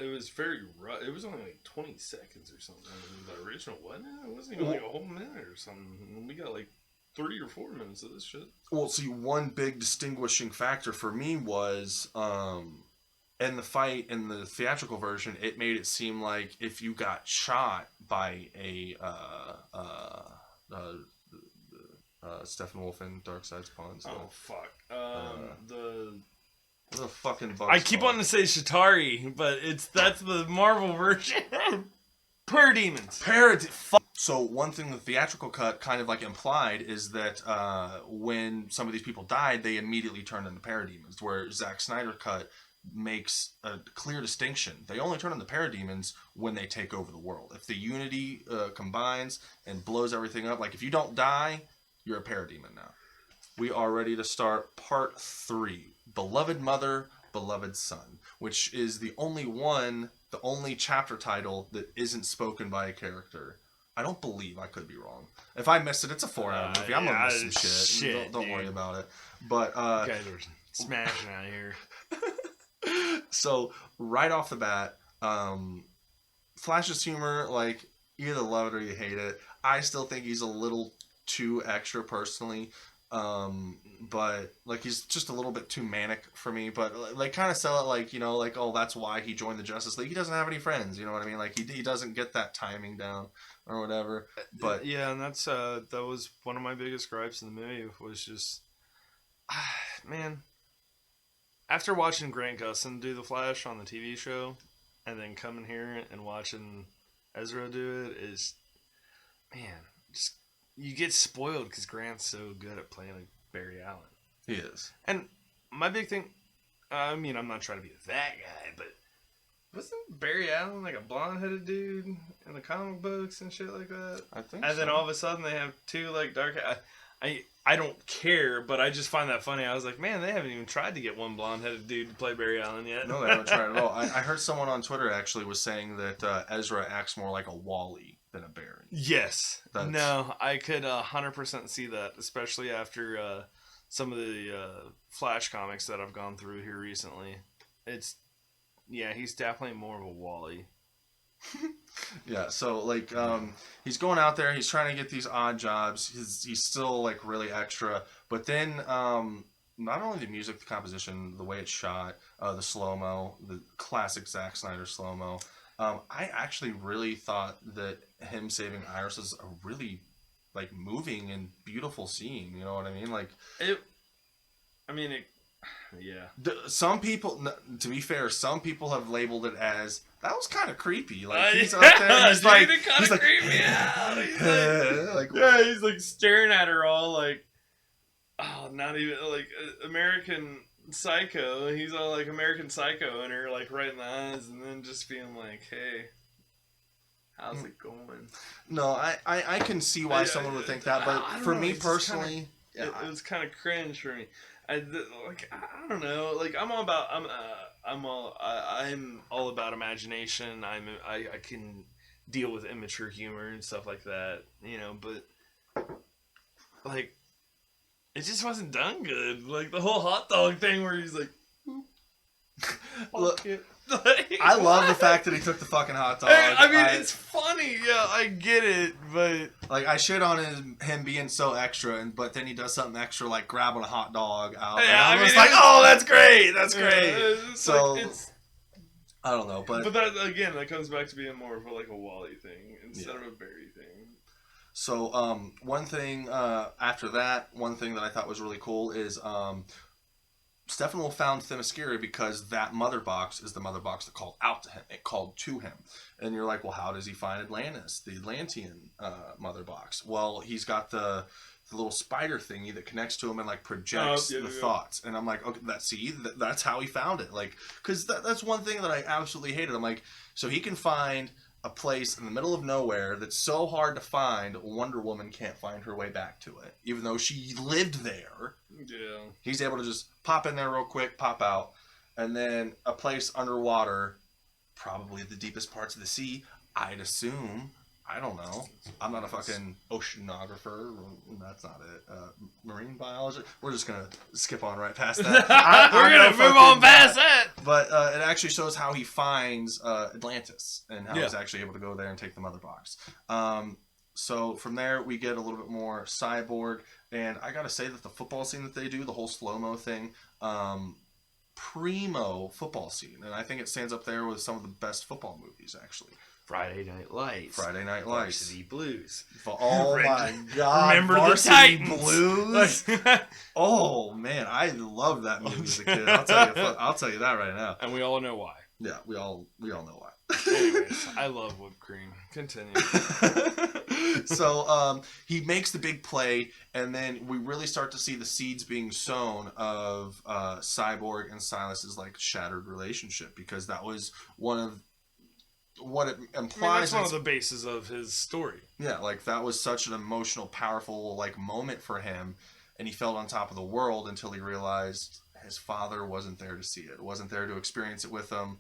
it was very rough. It was only like 20 seconds or something. The original, wasn't it? It wasn't even like a whole minute or something. We got like 3 or 4 minutes of this shit. Well, see, one big distinguishing factor for me was, in the fight in the theatrical version, it made it seem like if you got shot by a Steppenwolf Dark Side's Pawns. Oh fuck. The fucking I keep wanting to say Shatari, but that's the Marvel version. Parademons. So one thing the theatrical cut kind of like implied is that when some of these people died, they immediately turned into parademons. Where Zack Snyder cut makes a clear distinction. They only turn into parademons when they take over the world. If the Unity combines and blows everything up, like if you don't die, you're a parademon now. We are ready to start part 3. Beloved Mother, Beloved Son, which is the only chapter title that isn't spoken by a character. I don't believe. I could be wrong. If I missed it, it's a 4-hour movie. I'm gonna miss some shit. Don't worry about it. But you guys are smashing out here. So right off the bat, Flash's humor, like, you either love it or you hate it. I still think he's a little too extra personally. But like he's just a little bit too manic for me, but like kind of sell it like, you know, like, oh, that's why he joined the Justice League. He doesn't have any friends, you know what I mean? Like he doesn't get that timing down or whatever. But yeah, and that's that was one of my biggest gripes in the movie was just man, after watching Grant Gustin do the Flash on the TV show and then coming here and watching Ezra do it is, man, just you get spoiled because Grant's so good at playing like Barry Allen. He is. And my big thing, I mean, I'm not trying to be that guy, but wasn't Barry Allen like a blonde-headed dude in the comic books and shit like that? I think and then all of a sudden they have two like dark. I don't care, but I just find that funny. I was like, man, they haven't even tried to get one blonde-headed dude to play Barry Allen yet. No, they haven't tried at all. I heard someone on Twitter actually was saying that Ezra acts more like a Wally than a Barry. Yes. No, I could 100% see that, especially after some of the Flash comics that I've gone through here recently. He's definitely more of a Wally. Yeah, so like he's going out there, he's trying to get these odd jobs. He's still like really extra, but then not only the music, the composition, the way it's shot, the slow-mo, the classic Zack Snyder slow-mo. I actually really thought that him saving Ayers was a really like moving and beautiful scene. You know what I mean? Like yeah. Some people, to be fair, some people have labeled it as that was kind of creepy. Like he's up there, he's like creepy out. He's like staring at her all like, oh, not even like American Psycho. He's all like American Psycho and her like right in the eyes, and then just being like, hey, how's it going? No, I can see why someone would think that, but for me personally, it was kind of cringe for me. I don't know. Like I'm all about imagination. I can deal with immature humor and stuff like that, you know. But like, it just wasn't done good. Like the whole hot dog thing where he's like, look. I love the fact that he took the fucking hot dog. I mean, it's funny. Yeah, I get it, but like I shit on him being so extra, but then he does something extra like grabbing a hot dog out. Yeah, I was like, oh, that's great, that's great. So like, I don't know, but that again, that comes back to being more of like a Wally thing instead of a Barry thing. So one thing after that, one thing that I thought was really cool is Steppenwolf found Themyscira because that mother box is the mother box that called out to him. It called to him. And you're like, well, how does he find Atlantis, the Atlantean mother box? Well, he's got the little spider thingy that connects to him and like projects the thoughts. And I'm like, okay, that's how he found it. Like, because that's one thing that I absolutely hated. I'm like, so he can find a place in the middle of nowhere that's so hard to find, Wonder Woman can't find her way back to it. Even though she lived there. Yeah. He's able to just pop in there real quick, pop out. And then a place underwater, probably the deepest parts of the sea, I'd assume, I don't know. I'm not a fucking oceanographer. That's not it. Marine biologist. We're just gonna skip on right past that. We're gonna move on past that. But it actually shows how he finds Atlantis and how he's actually able to go there and take the mother box. So from there we get a little bit more Cyborg, and I gotta say that the football scene that they do, the whole slow-mo thing, primo football scene, and I think it stands up there with some of the best football movies actually. Friday Night Lights. Varsity Blues. Oh my god. Remember Varsity the Titans. Blues? Oh man, I loved that movie as a kid. I'll tell you that right now. And we all know why. Yeah, we all know why. Anyways, I love whipped cream. Continue. So he makes the big play, and then we really start to see the seeds being sown of Cyborg and Silas's like shattered relationship, because that was one of what it implies. That's one of the bases of his story. Yeah, like that was such an emotional, powerful like moment for him, and he felt on top of the world until he realized his father wasn't there to see it, wasn't there to experience it with him,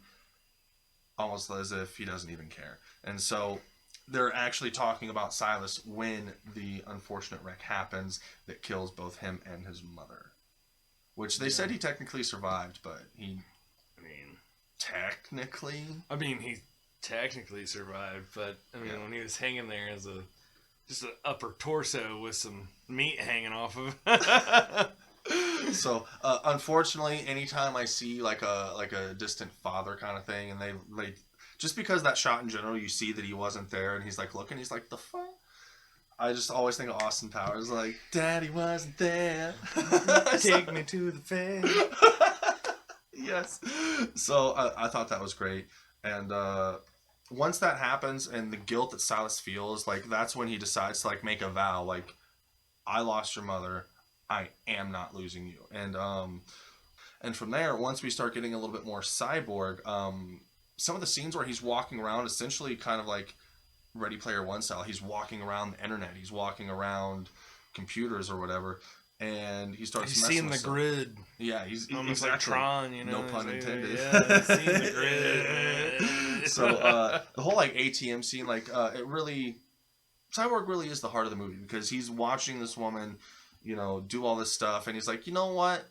almost as if he doesn't even care. And so they're actually talking about Silas when the unfortunate wreck happens that kills both him and his mother, which they said he technically survived, but he technically survived, but when he was hanging there as just an upper torso with some meat hanging off of it. So unfortunately, anytime I see like a distant father kind of thing, and they just because that shot in general, you see that he wasn't there, and he's like looking, he's like, the fuck. I just always think of Austin Powers, like, Daddy wasn't there. Take me to the fair. Yes. So I thought that was great, and once that happens, and the guilt that Silas feels, like that's when he decides to like make a vow, like, I lost your mother, I am not losing you. And from there, once we start getting a little bit more Cyborg, some of the scenes where he's walking around, essentially kind of like Ready Player One style, he's walking around the internet, he's walking around computers or whatever, and he starts seeing the grid. Yeah, he's almost exactly, like Tron, you know. No pun intended. Yeah, he's seeing the grid. So the whole like ATM scene, like it really, Cyborg really is the heart of the movie, because he's watching this woman, you know, do all this stuff, and he's like, you know what?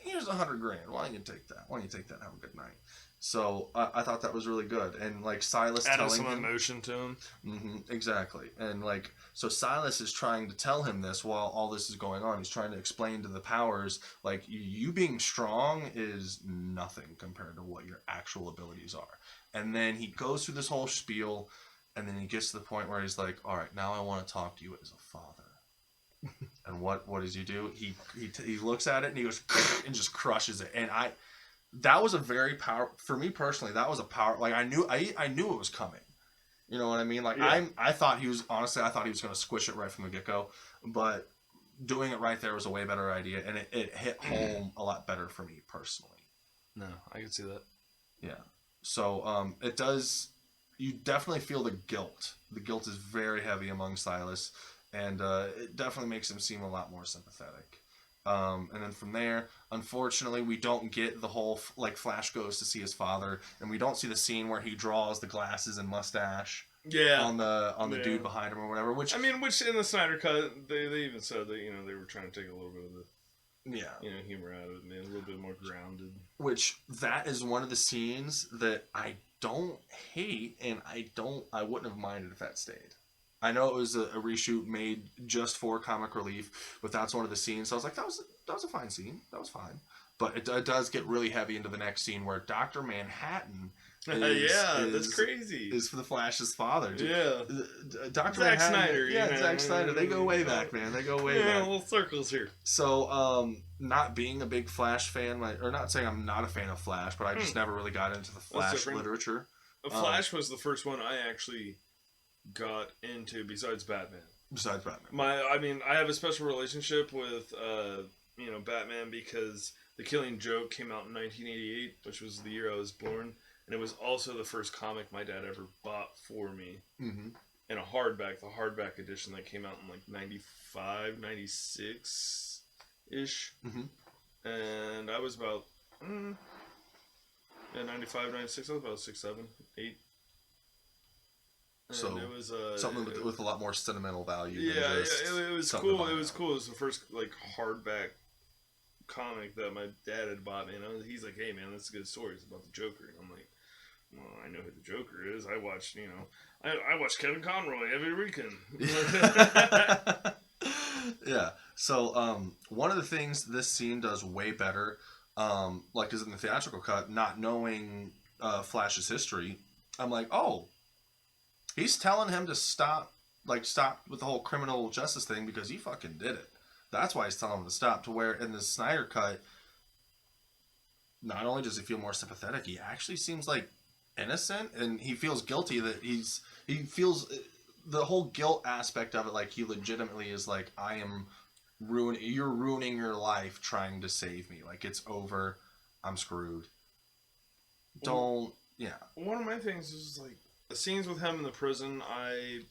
Here's $100,000. Why don't you take that? Why don't you take that and have a good night? So I thought that was really good, and like Silas added telling some him, emotion to him. Mm-hmm, exactly, and like so Silas is trying to tell him this while all this is going on. He's trying to explain to the powers, like, you being strong is nothing compared to what your actual abilities are. And then he goes through this whole spiel, and then he gets to the point where he's like, all right, now I want to talk to you as a father. And what does he do? He looks at it and he goes and just crushes it. And that was a very for me personally, that was a power, like I knew it was coming. You know what I mean? Like, yeah. I thought he was going to squish it right from the get-go, but doing it right there was a way better idea, and it hit home a lot better for me personally. No, I can see that. Yeah. So it does, you definitely feel the guilt. The guilt is very heavy among Silas, and it definitely makes him seem a lot more sympathetic. And then from there, unfortunately, we don't get the whole, like, Flash goes to see his father, and we don't see the scene where he draws the glasses and mustache on the dude behind him or whatever. Which in the Snyder cut, they even said that, you know, they were trying to take a little bit of the humor out of it, man, a little bit more grounded. Which, that is one of the scenes that I don't hate, and I wouldn't have minded if that stayed. I know it was a reshoot made just for comic relief, but that's one of the scenes. So I was like, that was a fine scene. That was fine. But it does get really heavy into the next scene where Dr. Manhattan that's crazy. Is for the Flash's father. Dude. Yeah. Dr. Zack Manhattan. Snyder. Yeah, Zack Snyder. They go way back, man. They go way back. Little circles here. So, not being a big Flash fan, or not saying I'm not a fan of Flash, but I just never really got into the Flash literature. Flash was the first one I actually got into besides Batman. I have a special relationship with Batman because The Killing Joke came out in 1988, which was the year I was born, and it was also the first comic my dad ever bought for me. Mm-hmm. In a hardback, the hardback edition that came out in like 95, 96 ish. Mm-hmm. And I was about 95, 96, I was about 6, 7, 8. So it was something with a lot more sentimental value. Yeah, it was cool. It was cool. It was the first like hardback comic that my dad had bought me, and he's like, "Hey man, that's a good story. It's about the Joker." And I'm like, "Well, I know who the Joker is. I watched, I watched Kevin Conroy every weekend." Yeah. So one of the things this scene does way better, like is in the theatrical cut, not knowing Flash's history, I'm like, oh, he's telling him to stop with the whole criminal justice thing because he fucking did it. That's why he's telling him to stop. To where in the Snyder cut, not only does he feel more sympathetic, he actually seems like innocent, and he feels guilty that he feels the whole guilt aspect of it. Like he legitimately is like, you're ruining your life trying to save me. Like it's over. I'm screwed. Yeah. One of my things is like the scenes with him in the prison. I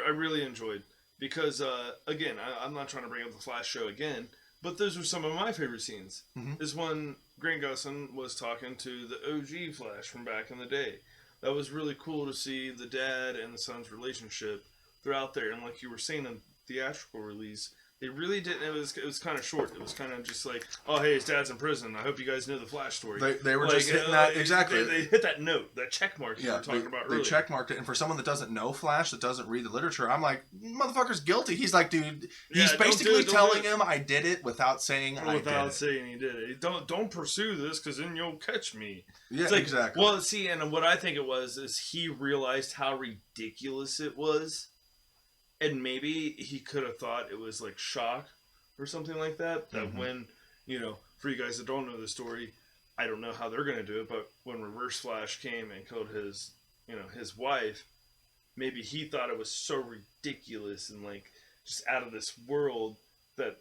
really enjoyed. Because, again, I'm not trying to bring up the Flash show again, but those were some of my favorite scenes. Mm-hmm. Is when Grant Gustin was talking to the OG Flash from back in the day. That was really cool to see the dad and the son's relationship throughout there. And like you were saying in the theatrical release, they really didn't. It was kind of short. It was kind of just like, oh, hey, his dad's in prison. I hope you guys know the Flash story. They were just hitting that, exactly. They hit that note, that check mark you were talking about earlier. They check marked it. And for someone that doesn't know Flash, that doesn't read the literature, I'm like, motherfucker's guilty. He's like, dude, he's basically telling him I did it without saying I did it. Without saying he did it. Don't pursue this because then you'll catch me. Yeah, it's like, exactly. Well, see, and what I think it was is he realized how ridiculous it was. And maybe he could have thought it was like shock or something like that. That when, for you guys that don't know the story, I don't know how they're going to do it, but when Reverse Flash came and killed his, his wife, maybe he thought it was so ridiculous and like just out of this world that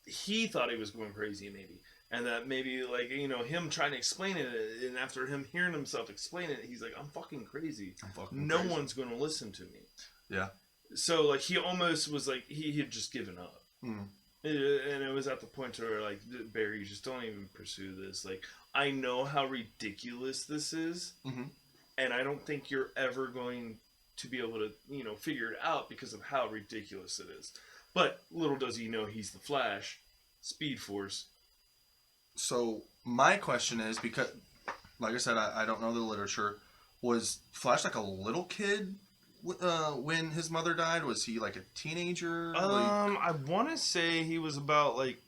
he thought he was going crazy maybe. And that maybe like, him trying to explain it, and after him hearing himself explain it, he's like, I'm fucking crazy. No one's going to listen to me. Yeah. So like he almost was like, he had just given up. Mm. And it was at the point where, like, Barry, just don't even pursue this. Like, I know how ridiculous this is, and I don't think you're ever going to be able to, figure it out because of how ridiculous it is. But little does he know he's the Flash, Speed Force. So my question is, because, like I said, I don't know the literature. Was Flash like a little kid when his mother died? Was he like a teenager? I want to say he was about like,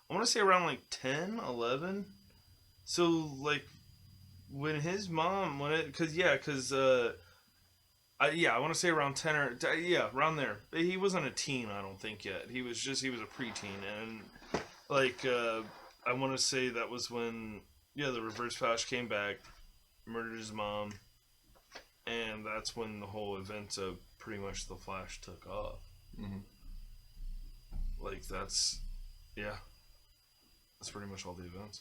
I want to say around like 10, 11. So like when his mom, I want to say around 10 or, around there. He wasn't a teen, I don't think yet. He was a preteen. And like, I want to say that was when, the Reverse Flash came back, murdered his mom. And that's when the whole event of pretty much the Flash took off. Mm-hmm. Like, that's pretty much all the events.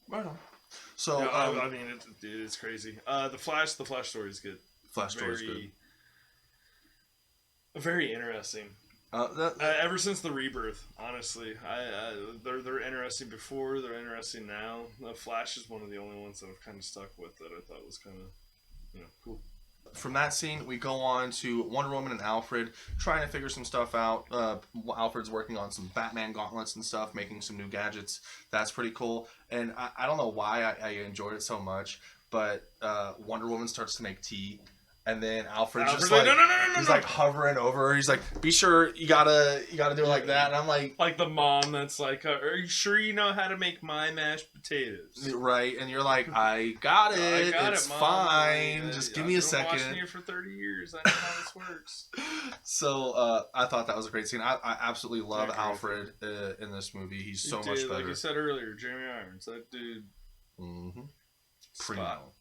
Right on. So, I mean, it's crazy. The Flash story is good. Flash story is good. Very interesting. Ever since the Rebirth, honestly, they're interesting before. They're interesting now. The Flash is one of the only ones that I've kind of stuck with that I thought was kind of, cool. From that scene, we go on to Wonder Woman and Alfred trying to figure some stuff out. Alfred's working on some Batman gauntlets and stuff, making some new gadgets. That's pretty cool. And I don't know why I enjoyed it so much, but Wonder Woman starts to make tea. And then Alfred's just like, he's like hovering over her. He's like, be sure you gotta do it like that. And I'm like the mom that's like, are you sure you know how to make my mashed potatoes? Right. And you're like, I got it. It's Mom. Fine. Just give me a second. I've been watching you for 30 years. I know how this works. So I thought that was a great scene. I absolutely love Alfred in this movie. He's so much better. Like you said earlier, Jeremy Irons, that dude. Mm-hmm. Primo.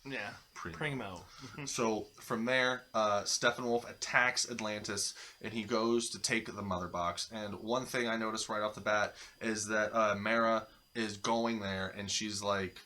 Yeah, primo. So from there, Steppenwolf attacks Atlantis, and he goes to take the mother box. And one thing I noticed right off the bat is that Mara is going there, and she's like,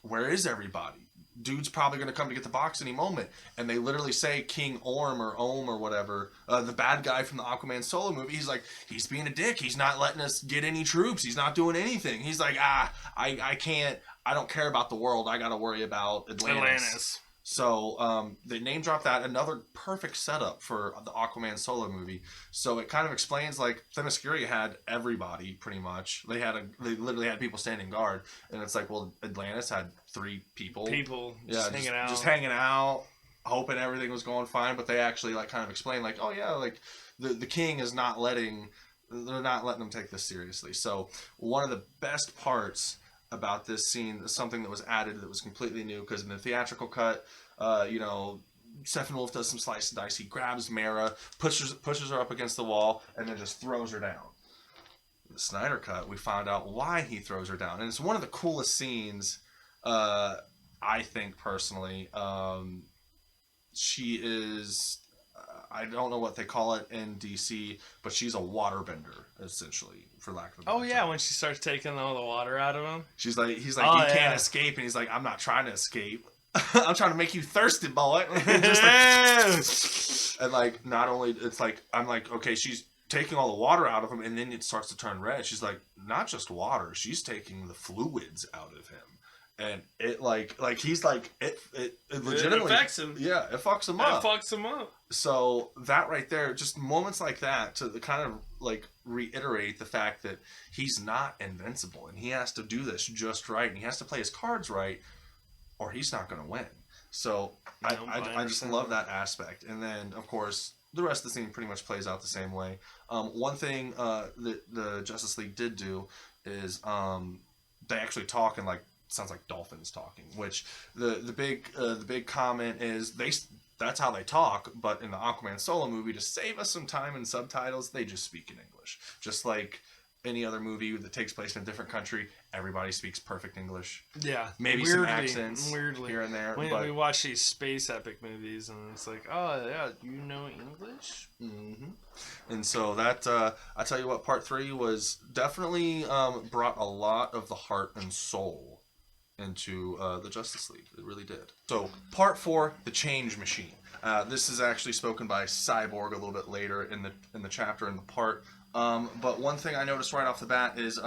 where is everybody? Dude's probably going to come to get the box any moment. And they literally say King Orm or whatever, the bad guy from the Aquaman solo movie, he's like, he's being a dick. He's not letting us get any troops. He's not doing anything. He's like, I can't. I don't care about the world. I got to worry about Atlantis. So they name drop that, another perfect setup for the Aquaman solo movie. So it kind of explains, like, Themyscira had everybody pretty much. They literally had people standing guard, and it's like, well, Atlantis had 3 people. Just hanging out, hoping everything was going fine. But they actually like kind of explain, like, oh yeah, like the king is not letting. They're not letting them take this seriously. So one of the best parts about this scene is something that was added that was completely new, because in the theatrical cut, Steppenwolf does some slice and dice. He grabs Mara, pushes her up against the wall, and then just throws her down. In the Snyder cut, we found out why he throws her down, and it's one of the coolest scenes, I think personally. She is, I don't know what they call it in DC, but she's a waterbender, essentially, for lack of a better term. Yeah, when she starts taking all the water out of him. He's like, you can't escape, and he's like, I'm not trying to escape. I'm trying to make you thirsty, boy. And just like, and like, not only, it's like, I'm like, okay, she's taking all the water out of him, and then it starts to turn red. She's like, not just water, she's taking the fluids out of him. And it like he's like, it legitimately, it affects him. Yeah, it fucks him up. It fucks him up. So that right there, just moments like that to kind of like reiterate the fact that he's not invincible, and he has to do this just right, and he has to play his cards right, or he's not going to win. So I just love that aspect. And then, of course, the rest of the scene pretty much plays out the same way. One thing that the Justice League did do is they actually talk in, like, sounds like dolphins talking, which the big comment is that's how they talk, but in the Aquaman solo movie, to save us some time in subtitles, they just speak in English. Just like any other movie that takes place in a different country, everybody speaks perfect English. Yeah. Maybe some accents here and there. We watch these space epic movies, and it's like, oh, yeah, you know English? Mm-hmm. And so that, I tell you what, part 3 was definitely brought a lot of the heart and soul into the Justice League. It really did. So part 4, the Change Machine. This is actually spoken by Cyborg a little bit later in the chapter, in the part. But one thing I noticed right off the bat is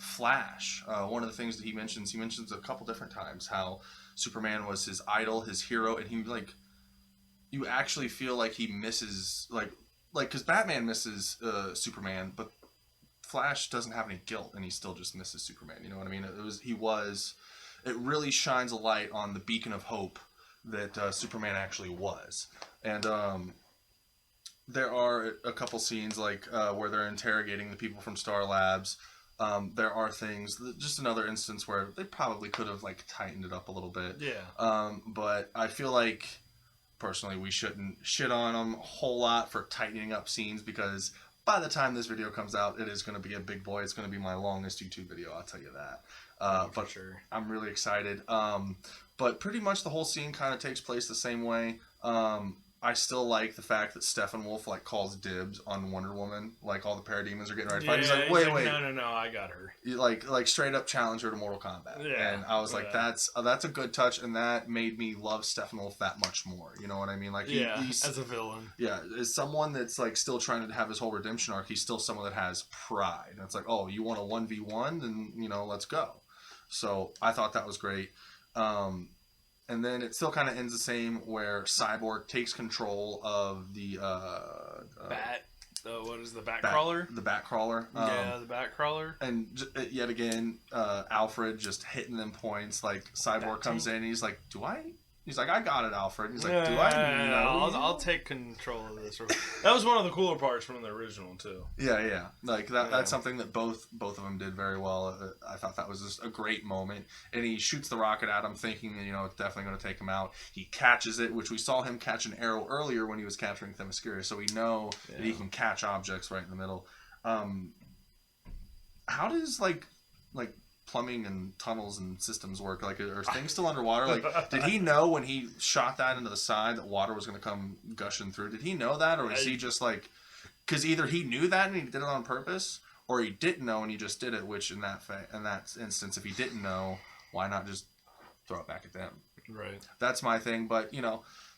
Flash. One of the things that he mentions a couple different times how Superman was his idol, his hero, and he, like, you actually feel like he misses, like because Batman misses Superman, but Flash doesn't have any guilt, and he still just misses Superman. You know what I mean? It really shines a light on the beacon of hope that Superman actually was. And there are a couple scenes like where they're interrogating the people from Star Labs. There are things, just another instance where they probably could have, like, tightened it up a little bit. Yeah. But I feel like, personally, we shouldn't shit on them a whole lot for tightening up scenes, because by the time this video comes out, it is going to be a big boy. It's going to be my longest YouTube video, I'll tell you that. But sure. I'm really excited. But pretty much the whole scene kind of takes place the same way. I still like the fact that Steppenwolf, like, calls dibs on Wonder Woman. Like, all the parademons are getting ready to fight. He's like, wait. No, I got her. Like straight up challenge her to Mortal Kombat. Yeah. And I was like, that's a good touch, and that made me love Steppenwolf that much more. You know what I mean? Like, he's as a villain. Yeah, as someone that's, like, still trying to have his whole redemption arc, he's still someone that has pride. And it's like, oh, you want a 1v1? Then, let's go. So I thought that was great. And then it still kind of ends the same, where Cyborg takes control of the what is the Batcrawler? The Batcrawler. The Batcrawler. And yet again, Alfred just hitting them points. Like, Cyborg comes in, and he's like, He's like, I got it, Alfred. He's like, do I know? I'll take control of this. That was one of the cooler parts from the original, too. Yeah. Like, that's something that both of them did very well. I thought that was just a great moment. And he shoots the rocket at him, thinking, it's definitely going to take him out. He catches it, which we saw him catch an arrow earlier when he was capturing Themyscira. So we know that he can catch objects right in the middle. How does, like plumbing and tunnels and systems work? Like, are things still underwater? Like, did he know when he shot that into the side that water was going to come gushing through? Did he know that, or is he just like, because either he knew that and he did it on purpose, or he didn't know and he just did it, which in that instance, if he didn't know, why not just throw it back at them? Right. That's my thing. But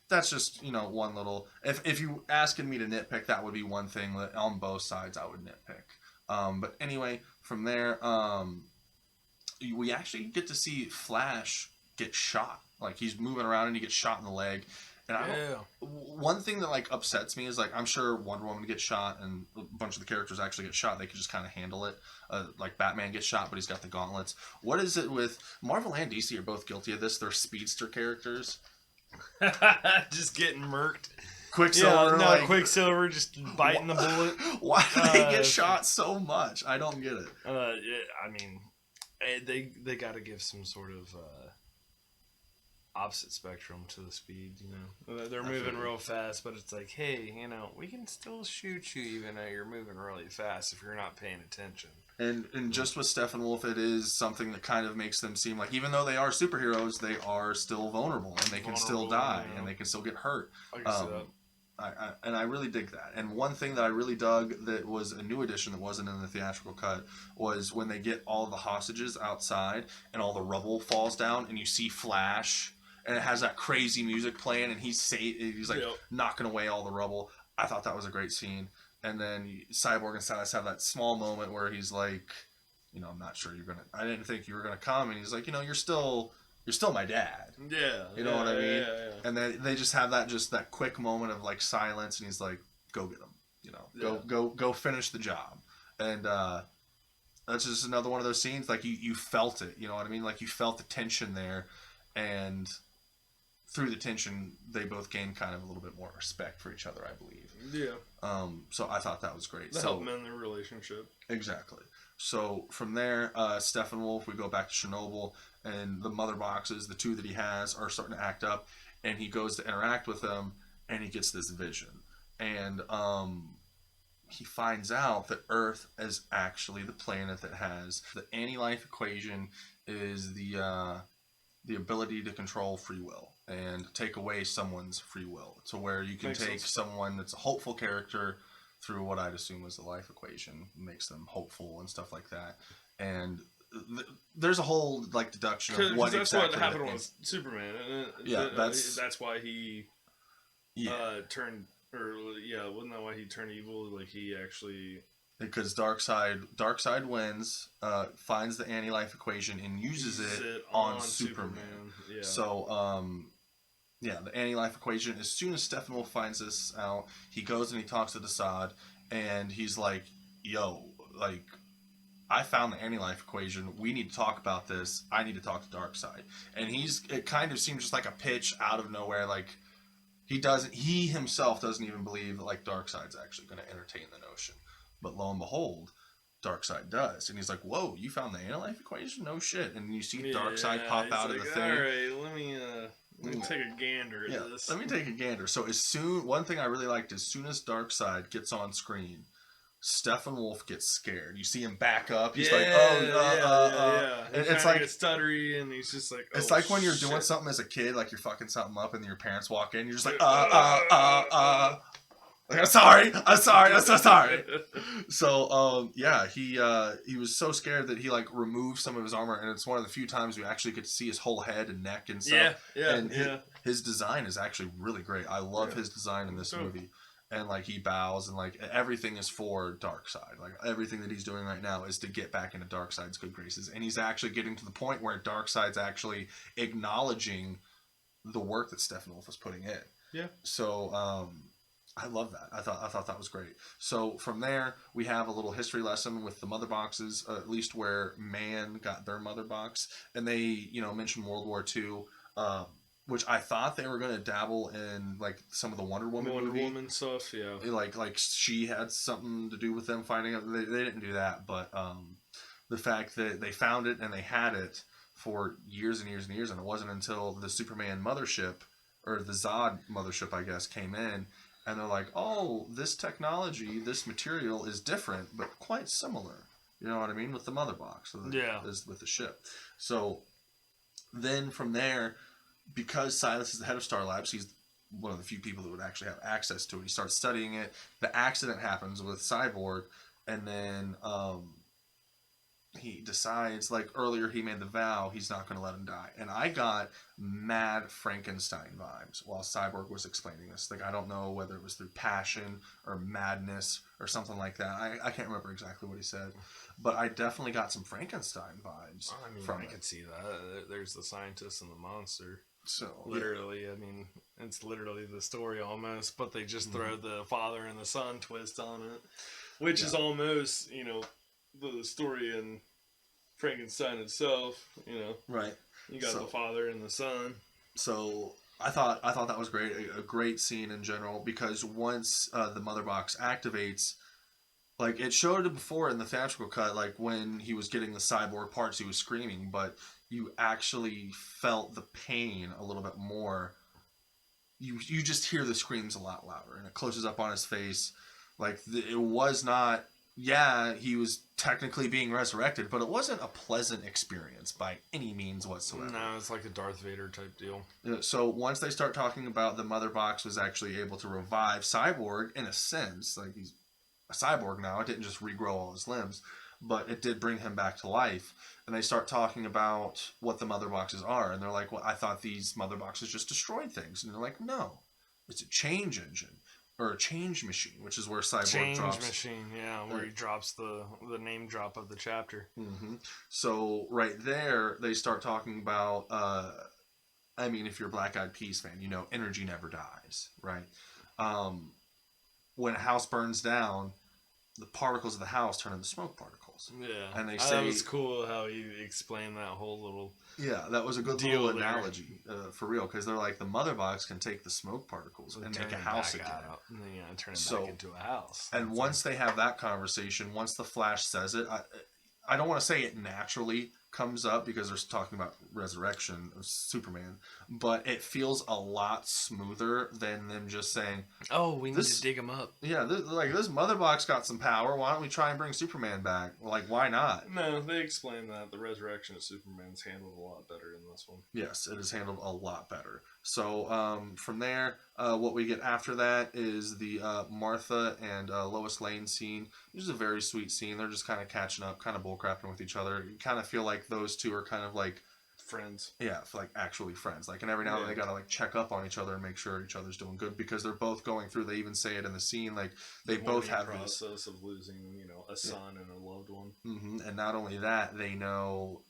that's just one little, if you asking me to nitpick, that would be one thing that on both sides I would nitpick. But anyway, from there, we actually get to see Flash get shot Like, he's moving around and he gets shot in the leg. And one thing that, like, upsets me is, like, I'm sure Wonder Woman gets shot and a bunch of the characters actually get shot. They could just kind of handle it. Like, Batman gets shot, but he's got the gauntlets. What is it with... Marvel and DC are both guilty of this. They're speedster characters. Just getting murked. Quicksilver. Quicksilver just biting the bullet. Why do they get shot so much? I don't get it. I mean, they got to give some sort of... opposite spectrum to the speed, you know. They're moving real fast, but it's like, hey, you know, we can still shoot you even though you're moving really fast if you're not paying attention. And just with Steppenwolf, it is something that kind of makes them seem like, even though they are superheroes, they are still vulnerable, and they can still die, and they can still get hurt. I can see that. And I really dig that. And one thing that I really dug that was a new addition that wasn't in the theatrical cut was when they get all the hostages outside and all the rubble falls down and you see Flash and it has that crazy music playing and he's like knocking away all the rubble. I thought that was a great scene. And then Cyborg and Silas have that small moment where he's like, you know, I'm not sure I didn't think you were going to come. And he's like, you know, you're still my dad. Yeah. You know what I mean? Yeah. And then they just have that quick moment of like silence, and he's like, go get him. You know, go finish the job. And that's just another one of those scenes, like you felt it, you know what I mean? Like you felt the tension there, and through the tension, they both gained kind of a little bit more respect for each other, I believe. Yeah. So I thought that was great. That helped mend their relationship. Exactly. So from there, Steppenwolf, we go back to Chernobyl, and the mother boxes, the two that he has, are starting to act up, and he goes to interact with them, and he gets this vision. And he finds out that Earth is actually the planet that has the anti-life equation, is the ability to control free will and take away someone's free will, to where you can take someone that's a hopeful character through what I'd assume was the life equation, makes them hopeful and stuff like that. And there's a whole like deduction of what that's exactly what happened with Superman. That's why he turned, or wasn't that why he turned evil? Like he actually, because Darkseid wins, finds the anti-life equation and uses it on Superman. Yeah. So the anti-life equation, as soon as Steppenwolf finds this out, he goes and he talks to Desaad, and he's like, yo, like, I found the anti-life equation. We need to talk about this. I need to talk to Darkseid. And it kind of seems just like a pitch out of nowhere. Like, he himself doesn't even believe that, like, Darkseid's actually going to entertain the notion. But lo and behold, Darkseid does. And he's like, whoa, you found the anti-life equation? No shit. And you see Darkseid pop out of the thing. All right, let me take a gander at this. Let me take a gander. So one thing I really liked, as soon as Darkseid gets on screen, Steppenwolf gets scared. You see him back up. He's like, yeah. It's like stuttery, and he's just like, it's like when you're doing something as a kid, like you're fucking something up, and your parents walk in, you're just like, like, I'm so sorry. So, he was so scared that he, like, removed some of his armor, and it's one of the few times we actually get to see his whole head and neck and stuff. His design is actually really great. I love his design in this movie. And, like, he bows, and, like, everything is for Darkseid. Like, everything that he's doing right now is to get back into Darkseid's good graces. And he's actually getting to the point where Darkseid's actually acknowledging the work that Steppenwolf was putting in. Yeah. So, I love that. I thought that was great. So from there, we have a little history lesson with the mother boxes, at least where Man got their mother box, and they, mentioned World War II, which I thought they were going to dabble in, like, some of the Wonder Woman stuff. Yeah, like she had something to do with them finding out. They didn't do that, but the fact that they found it and they had it for years and years and years, and it wasn't until the Superman mothership, or the Zod mothership, I guess, came in. And they're like, oh, this technology, this material is different, but quite similar. You know what I mean? With the mother box. With the ship. So then from there, because Silas is the head of Star Labs, he's one of the few people that would actually have access to it. He starts studying it. The accident happens with Cyborg. And then he decides, like earlier he made the vow, he's not going to let him die. And I got mad Frankenstein vibes while Cyborg was explaining this. Like, I don't know whether it was through passion or madness or something like that. I can't remember exactly what he said, but I definitely got some Frankenstein vibes. I can see that. There's the scientist and the monster. So literally, I mean, it's literally the story almost, but they just throw the father and the son twist on it, which is almost, you know, the story in Frankenstein itself. You know, right. You got the father and the son. So I thought that was great, a great scene in general, because once the mother box activates, like it showed it before in the theatrical cut, like when he was getting the cyborg parts, he was screaming, but you actually felt the pain a little bit more. You just hear the screams a lot louder, and it closes up on his face. Like it was not. Yeah, he was technically being resurrected, but it wasn't a pleasant experience by any means whatsoever. No, it's like a Darth Vader type deal. So once they start talking about the mother box was actually able to revive Cyborg in a sense, like he's a cyborg now. It didn't just regrow all his limbs, but it did bring him back to life. And they start talking about what the mother boxes are, and they're like, "Well, I thought these mother boxes just destroyed things." And they're like, "No, it's a change engine." Or a change machine, which is where Cyborg drops. Change machine, yeah, where he drops the name drop of the chapter. Mm-hmm. So right there, they start talking about. I mean, if you're a Black Eyed Peas fan, you know energy never dies, right? When a house burns down, the particles of the house turn into smoke particles. Yeah, and they say that was cool how you explained that whole little. Yeah, that was a good little analogy for real, because they're like the mother box can take the smoke particles and make a house again. Yeah, turn it back into a house. And once they have that conversation, once the Flash says it, I don't want to say it naturally comes up because they're talking about resurrection of Superman, but it feels a lot smoother than them just saying, "Oh, we need to dig him up." Yeah, this mother box got some power. Why don't we try and bring Superman back? Like, why not? No, they explain that the resurrection of Superman's handled a lot better in this one. Yes, it is handled a lot better. So from there, what we get after that is the Martha and Lois Lane scene. This is a very sweet scene. They're just kind of catching up, kind of bullcrapping with each other. You kind of feel like those two are kind of like friends. Yeah, like actually friends. Like, and every now and then they gotta like check up on each other and make sure each other's doing good, because they're both going through. They even say it in the scene. Like they both have the process of losing, you know, a son and a loved one. Mm-hmm. And not only that, they know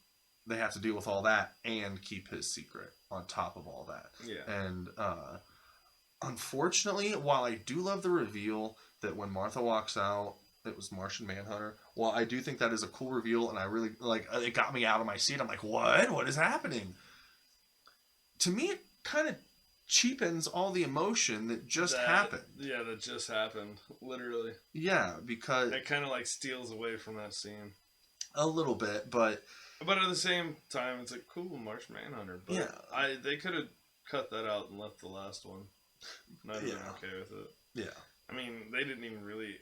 they have to deal with all that and keep his secret on top of all that. Yeah. And unfortunately, while I do love the reveal that when Martha walks out, it was Martian Manhunter. Well, I do think that is a cool reveal, and I really like. It got me out of my seat. I'm like, what? What is happening? To me, it kind of cheapens all the emotion that just happened. Yeah, that just happened. Literally. Yeah, because it kind of like steals away from that scene a little bit, but at the same time, it's like cool Martian Manhunter. But yeah, they could have cut that out and left the last one. Not even okay with it. Yeah. I mean, they didn't even really.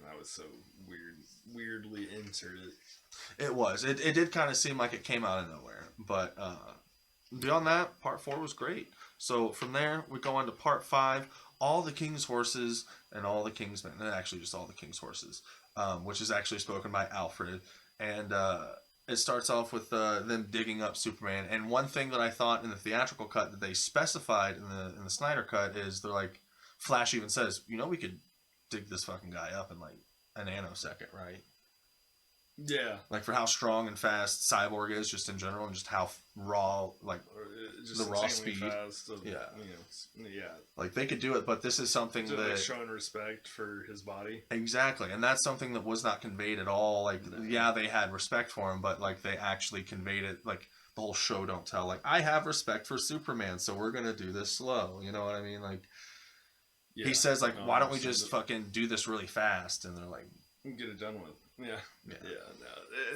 That was so weirdly inserted. It was. It did kind of seem like it came out of nowhere. But beyond that, part 4 was great. So from there, we go on to part 5. All the King's Horses and all the King's Men. Actually, just all the King's Horses. Which is actually spoken by Alfred. And it starts off with them digging up Superman. And one thing that I thought in the theatrical cut that they specified in the Snyder cut is they're like, Flash even says, you know, we could dig this fucking guy up in like a nanosecond, right? Yeah. Like for how strong and fast Cyborg is just in general, and just how raw, like just the raw speed. Fast of, yeah. You know, yeah. Like they could do it, but this is something so that showing respect for his body. Exactly, and that's something that was not conveyed at all. Like, yeah, they had respect for him, but like they actually conveyed it. Like the whole show don't tell. Like, I have respect for Superman, so we're gonna do this slow. You know what I mean? Like. Yeah. He says, like, why don't we just fucking do this really fast? And they're like... Get it done with. Yeah.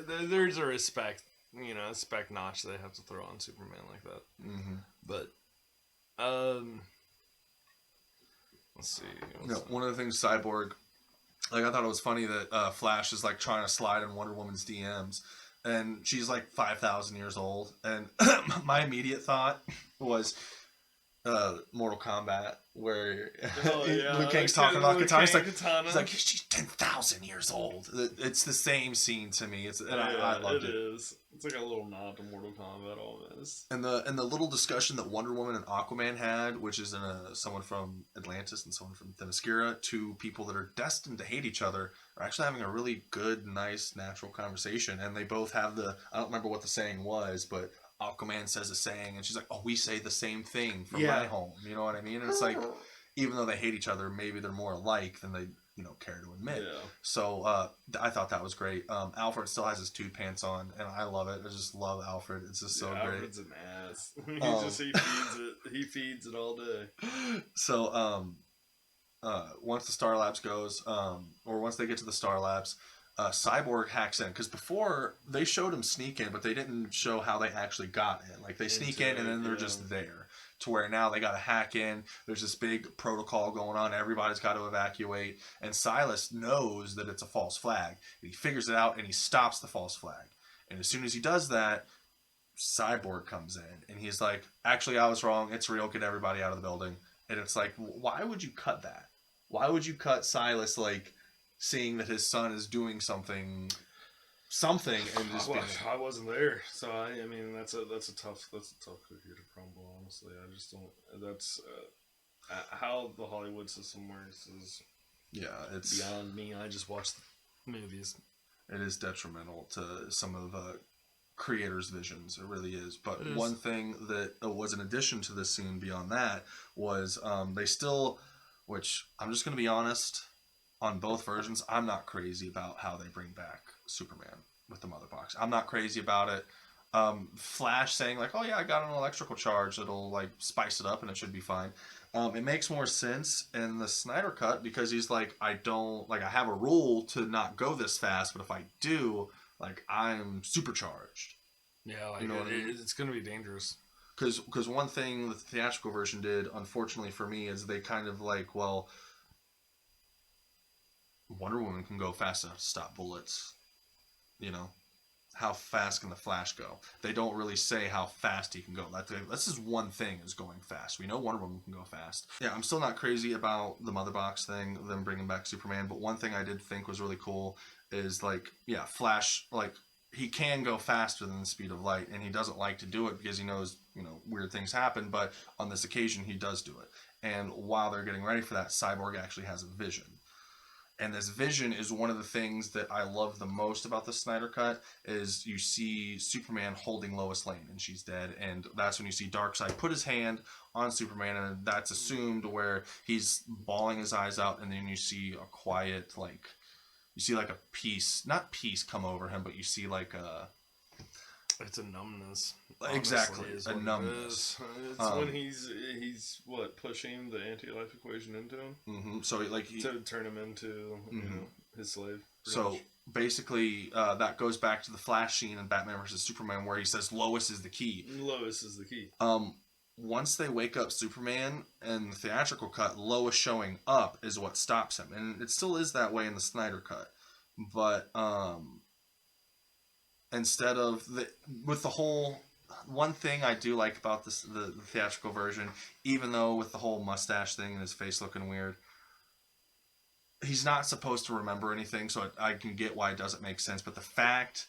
No. There's a respect, you know, a spec notch they have to throw on Superman like that. Mm-hmm. But, let's see. One of the things Cyborg... Like, I thought it was funny that Flash is, like, trying to slide in Wonder Woman's DMs. And she's, like, 5,000 years old. And my immediate thought was... Mortal Kombat, where Liu Kang's talking about Katana. He's like, she's 10,000 years old. It's the same scene to me. I loved it. It is. It's like a little nod to Mortal Kombat almost. And the little discussion that Wonder Woman and Aquaman had, which is someone from Atlantis and someone from Themyscira, two people that are destined to hate each other, are actually having a really good, nice, natural conversation. And they both have I don't remember what the saying was, but Aquaman says a saying, and she's like, "Oh, we say the same thing from my home." You know what I mean? And it's like, even though they hate each other, maybe they're more alike than they, care to admit. Yeah. So I thought that was great. Alfred still has his tube pants on, and I love it. I just love Alfred. It's just so great. Alfred's an ass. He feeds it all day. So once the Star Labs goes, or once they get to the Star Labs, Cyborg hacks in, because before they showed him sneak in, but they didn't show how they actually got in. Like they sneak in and then they're just there. To where now they got to hack in. There's this big protocol going on. Everybody's got to evacuate, and Silas knows that it's a false flag. And he figures it out and he stops the false flag. And as soon as he does that, Cyborg comes in and he's like, "Actually, I was wrong. It's real. Get everybody out of the building." And it's like, why would you cut that? Why would you cut Silas seeing that his son is doing something and just I wasn't there, so I mean that's a tough cookie to crumble. Honestly, I just don't. That's how the Hollywood system works is it's beyond me. I just watch the movies. It is detrimental to some of the creators' visions. It really is. But one thing that was an addition to this scene beyond that was they still, which I'm just going to be honest. On both versions, I'm not crazy about how they bring back Superman with the mother box. I'm not crazy about it. Flash saying "Oh yeah, I got an electrical charge that'll spice it up and it should be fine." It makes more sense in the Snyder cut because he's like, I have a rule to not go this fast, but if I do, I'm supercharged. Yeah, it's gonna be dangerous. Because one thing the theatrical version did, unfortunately for me, is they kind of Wonder Woman can go fast enough to stop bullets. How fast can the Flash go? They don't really say how fast he can go. That's just one thing is going fast. We know Wonder Woman can go fast. Yeah, I'm still not crazy about the mother box thing, them bringing back Superman, but one thing I did think was really cool is Flash, he can go faster than the speed of light, and he doesn't like to do it because he knows, weird things happen, but on this occasion he does do it. And while they're getting ready for that, Cyborg actually has a vision. And this vision is one of the things that I love the most about the Snyder Cut is you see Superman holding Lois Lane and she's dead. And that's when you see Darkseid put his hand on Superman, and that's assumed where he's bawling his eyes out. And then you see a quiet, you see a peace, not peace come over him, but you see it's a numbness. Exactly, a numbness. It's when he's pushing the anti-life equation into him. Mm-hmm. So to turn him into his slave. So basically, that goes back to the Flash scene in Batman vs Superman where he says Lois is the key. Lois is the key. Once they wake up Superman in the theatrical cut, Lois showing up is what stops him, and it still is that way in the Snyder cut. But instead of with the whole, one thing I do like about the theatrical version, even though with the whole mustache thing and his face looking weird, he's not supposed to remember anything, so I can get why it doesn't make sense. But the fact,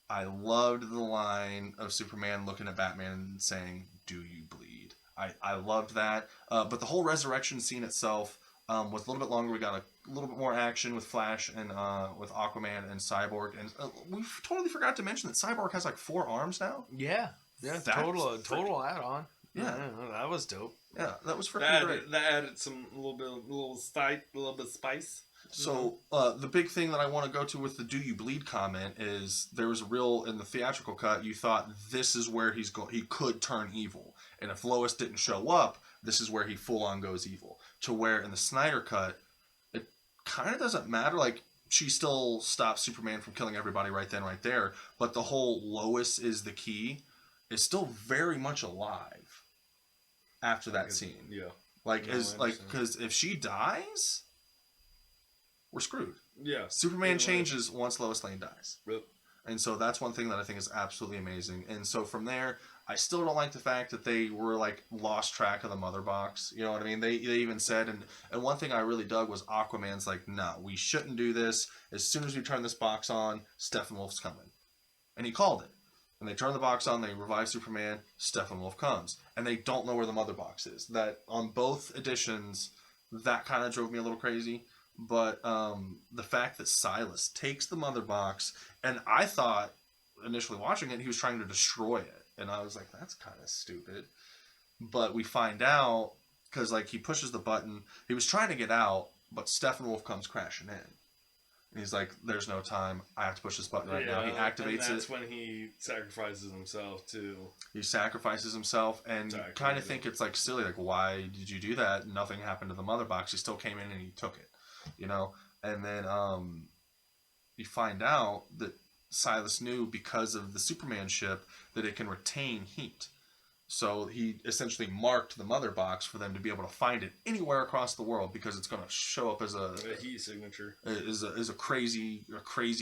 I loved the line of Superman looking at Batman and saying, "Do you bleed?" I loved that. But the whole resurrection scene itself was a little bit longer. We got a little bit more action with Flash and with Aquaman and Cyborg. And we totally forgot to mention that Cyborg has 4 arms now. Yeah. Total add-on. Yeah, that was dope. Yeah, that was freaking great. That added some little bit of spice. So the big thing that I want to go to with the "Do you bleed" comment is there was in the theatrical cut, you thought this is where he could turn evil, and if Lois didn't show up, this is where he full on goes evil. To where in the Snyder cut, it kind of doesn't matter. She still stops Superman from killing everybody right then, right there, but the whole Lois is the key is still very much alive after that scene. Yeah, because if she dies, we're screwed. Yeah. Superman changes once Lois Lane dies. Yep. And so that's one thing that I think is absolutely amazing. And so from there, I still don't like the fact that they were lost track of the mother box. You know what I mean? They even said, and one thing I really dug was Aquaman's no, we shouldn't do this. As soon as we turn this box on, Steppenwolf's coming. And he called it. And they turn the box on, they revive Superman, Steppenwolf comes. And they don't know where the mother box is. That on both editions, that kind of drove me a little crazy. But the fact that Silas takes the mother box, and I thought initially watching it, he was trying to destroy it. And I was like, that's kind of stupid. But we find out, because like he pushes the button, he was trying to get out, but Steppenwolf comes crashing in. And he's like, there's no time. I have to push this button right now. He activates and that's when he sacrifices himself, too. He sacrifices himself, and you kind of think it's, like, silly. Like, why did you do that? Nothing happened to the mother box. He still came in and he took it, you know? And then you find out that Silas knew, because of the Superman ship, that it can retain heat. So he essentially marked the mother box for them to be able to find it anywhere across the world, because it's going to show up as a heat signature. Is a crazy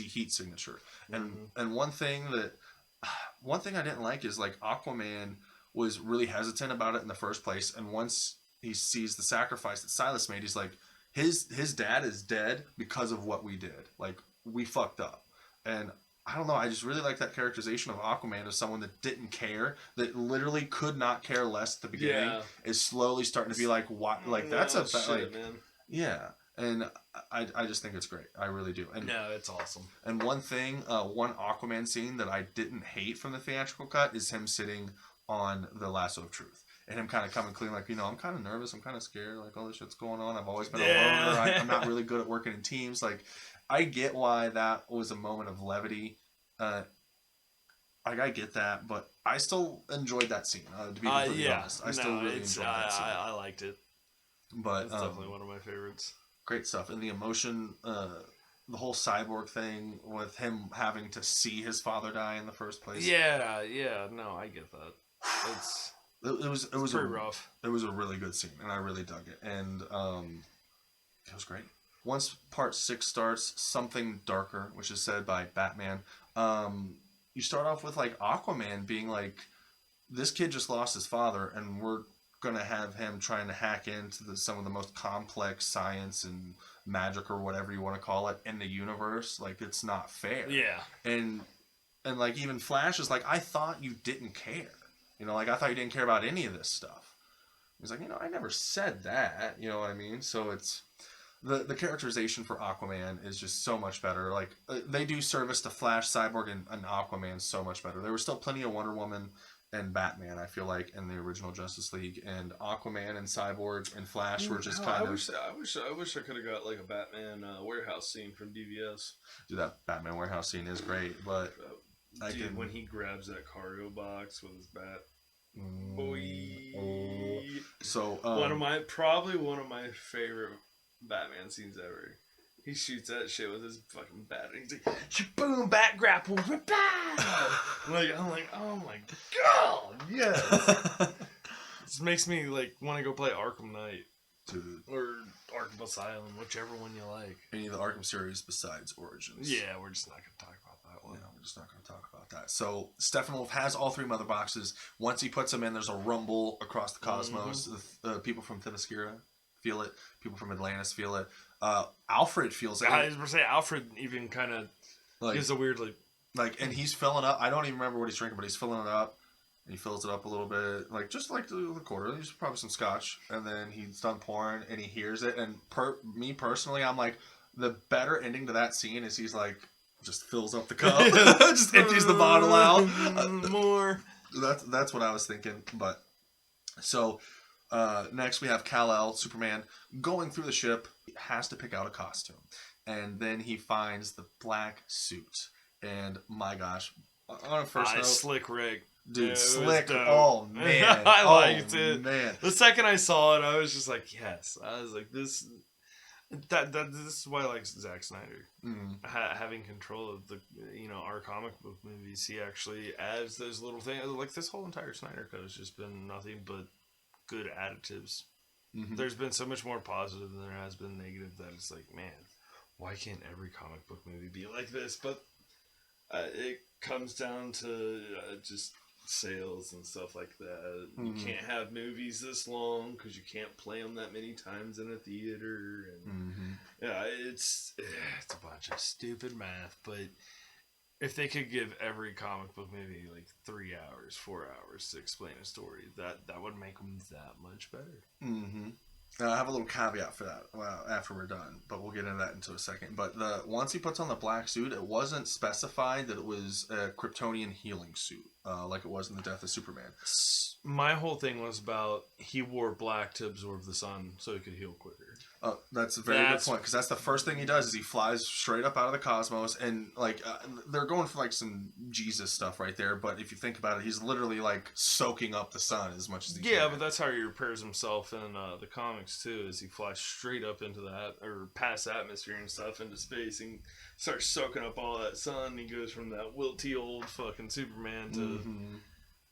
heat signature. And one thing I didn't like is, like, Aquaman was really hesitant about it in the first place, and once he sees the sacrifice that Silas made, he's like, his dad is dead because of what we did. Like, we fucked up. And I don't know, I just really like that characterization of Aquaman as someone that didn't care, that literally could not care less at the beginning, is slowly starting to be like, what? Like, that's a shit, like, man. Yeah, and I just think it's great. I really do. And no, it's awesome. And one Aquaman scene that I didn't hate from the theatrical cut is him sitting on the lasso of truth. And him kind of coming clean, like, I'm kind of nervous, I'm kind of scared, like, all this shit's going on. I've always been a loner. I'm not really good at working in teams. Like, I get why that was a moment of levity. I get that, but I still enjoyed that scene. To be completely honest, I still really enjoyed that scene. I liked it. But it's definitely one of my favorites. Great stuff, and the emotion, the whole cyborg thing with him having to see his father die in the first place. Yeah, no, I get that. It was pretty rough. It was a really good scene, and I really dug it, and it was great. Once part 6 starts, something darker, which is said by Batman. You start off with, like, Aquaman being like, this kid just lost his father, and we're gonna have him trying to hack into some of the most complex science and magic, or whatever you want to call it, in the universe. Like, it's not fair. Yeah. And like, even Flash is like, I thought you didn't care. Like, I thought you didn't care about any of this stuff. He's like, I never said that. You know what I mean? So it's... The characterization for Aquaman is just so much better. Like, they do service to Flash, Cyborg, and Aquaman so much better. There was still plenty of Wonder Woman and Batman, I feel like, in the original Justice League, and Aquaman and Cyborg and Flash were just kind of... I wish I could have got, like, a Batman warehouse scene from DVS. Dude, that Batman warehouse scene is great, but... when he grabs that cargo box with his bat. Boy. So, probably one of my favorite Batman scenes ever. He shoots that shit with his fucking bat, and he's like, "Boom, bat grapple, like, I'm like, oh my god, yes." This makes me, like, want to go play Arkham Knight, dude, or Arkham Asylum, whichever one you like. Any of the Arkham series besides Origins. Yeah, we're just not gonna talk about that one. Yeah, we're just not gonna talk about that. So Steppenwolf has all 3 mother boxes. Once he puts them in, there's a rumble across the cosmos. The people from Themyscira feel it. People from Atlantis feel it. Alfred feels it. I was gonna say Alfred even kind of gives a weird and he's filling up. I don't even remember what he's drinking, but he's filling it up. And he fills it up a little bit, like just like the quarter. There's probably some scotch, and then he's done pouring, and he hears it. And me personally, I'm like, the better ending to that scene is he's like, just fills up the cup, just empties the bottle out. More. That's what I was thinking. But so. Next we have Kal-El, Superman, going through the ship. He has to pick out a costume. And then he finds the black suit. And my gosh, on a first note... Slick rig. Dude, slick. Oh, man. I liked it. Man. The second I saw it, I was just like, yes. I was like, this is why I like Zack Snyder. Mm-hmm. Having control of the, our comic book movies, he actually adds those little things. Like, this whole entire Snyder cut has just been nothing but good additives. Mm-hmm. There's been so much more positive than there has been negative that it's like, man, why can't every comic book movie be like this? But it comes down to just sales and stuff like that. Mm-hmm. You can't have movies this long because you can't play them that many times in a theater. And yeah, it's a bunch of stupid math, but if they could give every comic book movie like 3 hours, 4 hours to explain a story, that would make them that much better. Mm-hmm. I have a little caveat for that after we're done, but we'll get into that into a second. But once he puts on the black suit, it wasn't specified that it was a Kryptonian healing suit. like it was in the Death of Superman. My whole thing was about he wore black to absorb the sun so he could heal quicker. That's a very good point, because that's the first thing he does is he flies straight up out of the cosmos, and like they're going for like some Jesus stuff right there, but if you think about it, he's literally like soaking up the sun as much as he can. Yeah, but that's how he repairs himself in the comics too, is he flies straight up into that, or past the atmosphere and stuff, into space, and starts soaking up all that sun. He goes from that wilty old fucking Superman to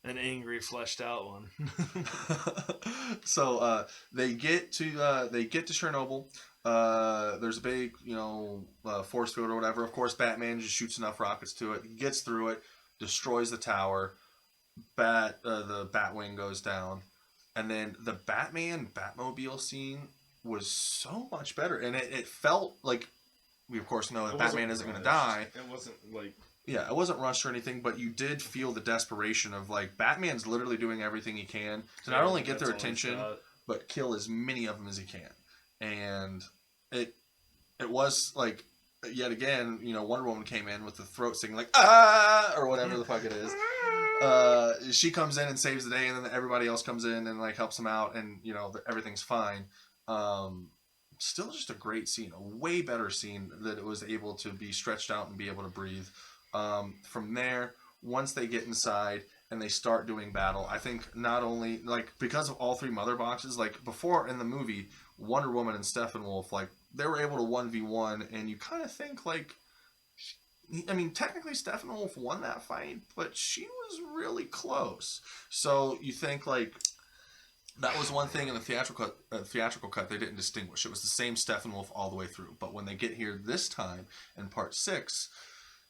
an angry, fleshed out one. So they get to Chernobyl. There's a big, force field or whatever. Of course, Batman just shoots enough rockets to it, gets through it, destroys the tower. The Batwing goes down, and then the Batmobile scene was so much better, and it felt like we of course know that Batman isn't going to die. It wasn't like. Yeah, it wasn't rushed or anything, but you did feel the desperation of, like, Batman's literally doing everything he can to not only get their attention, but kill as many of them as he can. And it was, like, yet again, Wonder Woman came in with the throat singing, like, ah, or whatever the fuck it is. She comes in and saves the day, and then everybody else comes in and, like, helps him out, and, everything's fine. Still just a great scene, a way better scene that it was able to be stretched out and be able to breathe. From there, once they get inside and they start doing battle, I think not only, like, because of all three mother boxes, like, before in the movie, Wonder Woman and Steppenwolf, like, they were able to 1v1, and you kind of think, like, I mean, technically Steppenwolf won that fight, but she was really close. So you think, like, that was one thing in the theatrical cut they didn't distinguish. It was the same Steppenwolf all the way through. But when they get here this time in part 6,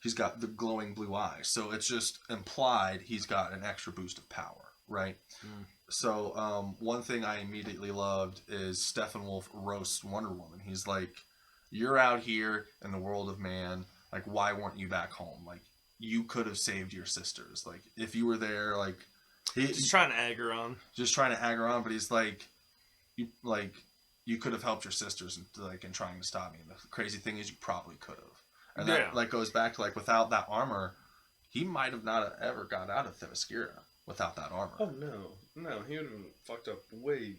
he's got the glowing blue eyes. So it's just implied he's got an extra boost of power, right? So one thing I immediately loved is Steppenwolf roasts Wonder Woman. He's like, you're out here in the world of man. Like, why weren't you back home? Like, you could have saved your sisters. Like, if you were there, like... Just trying to egg her on. Just trying to egg her on, but he's like, you could have helped your sisters in trying to stop me. And the crazy thing is, you probably could have. And that like goes back to, like, without that armor, he might have not ever got out of Themyscira without that armor. Oh no, he would have been fucked up way.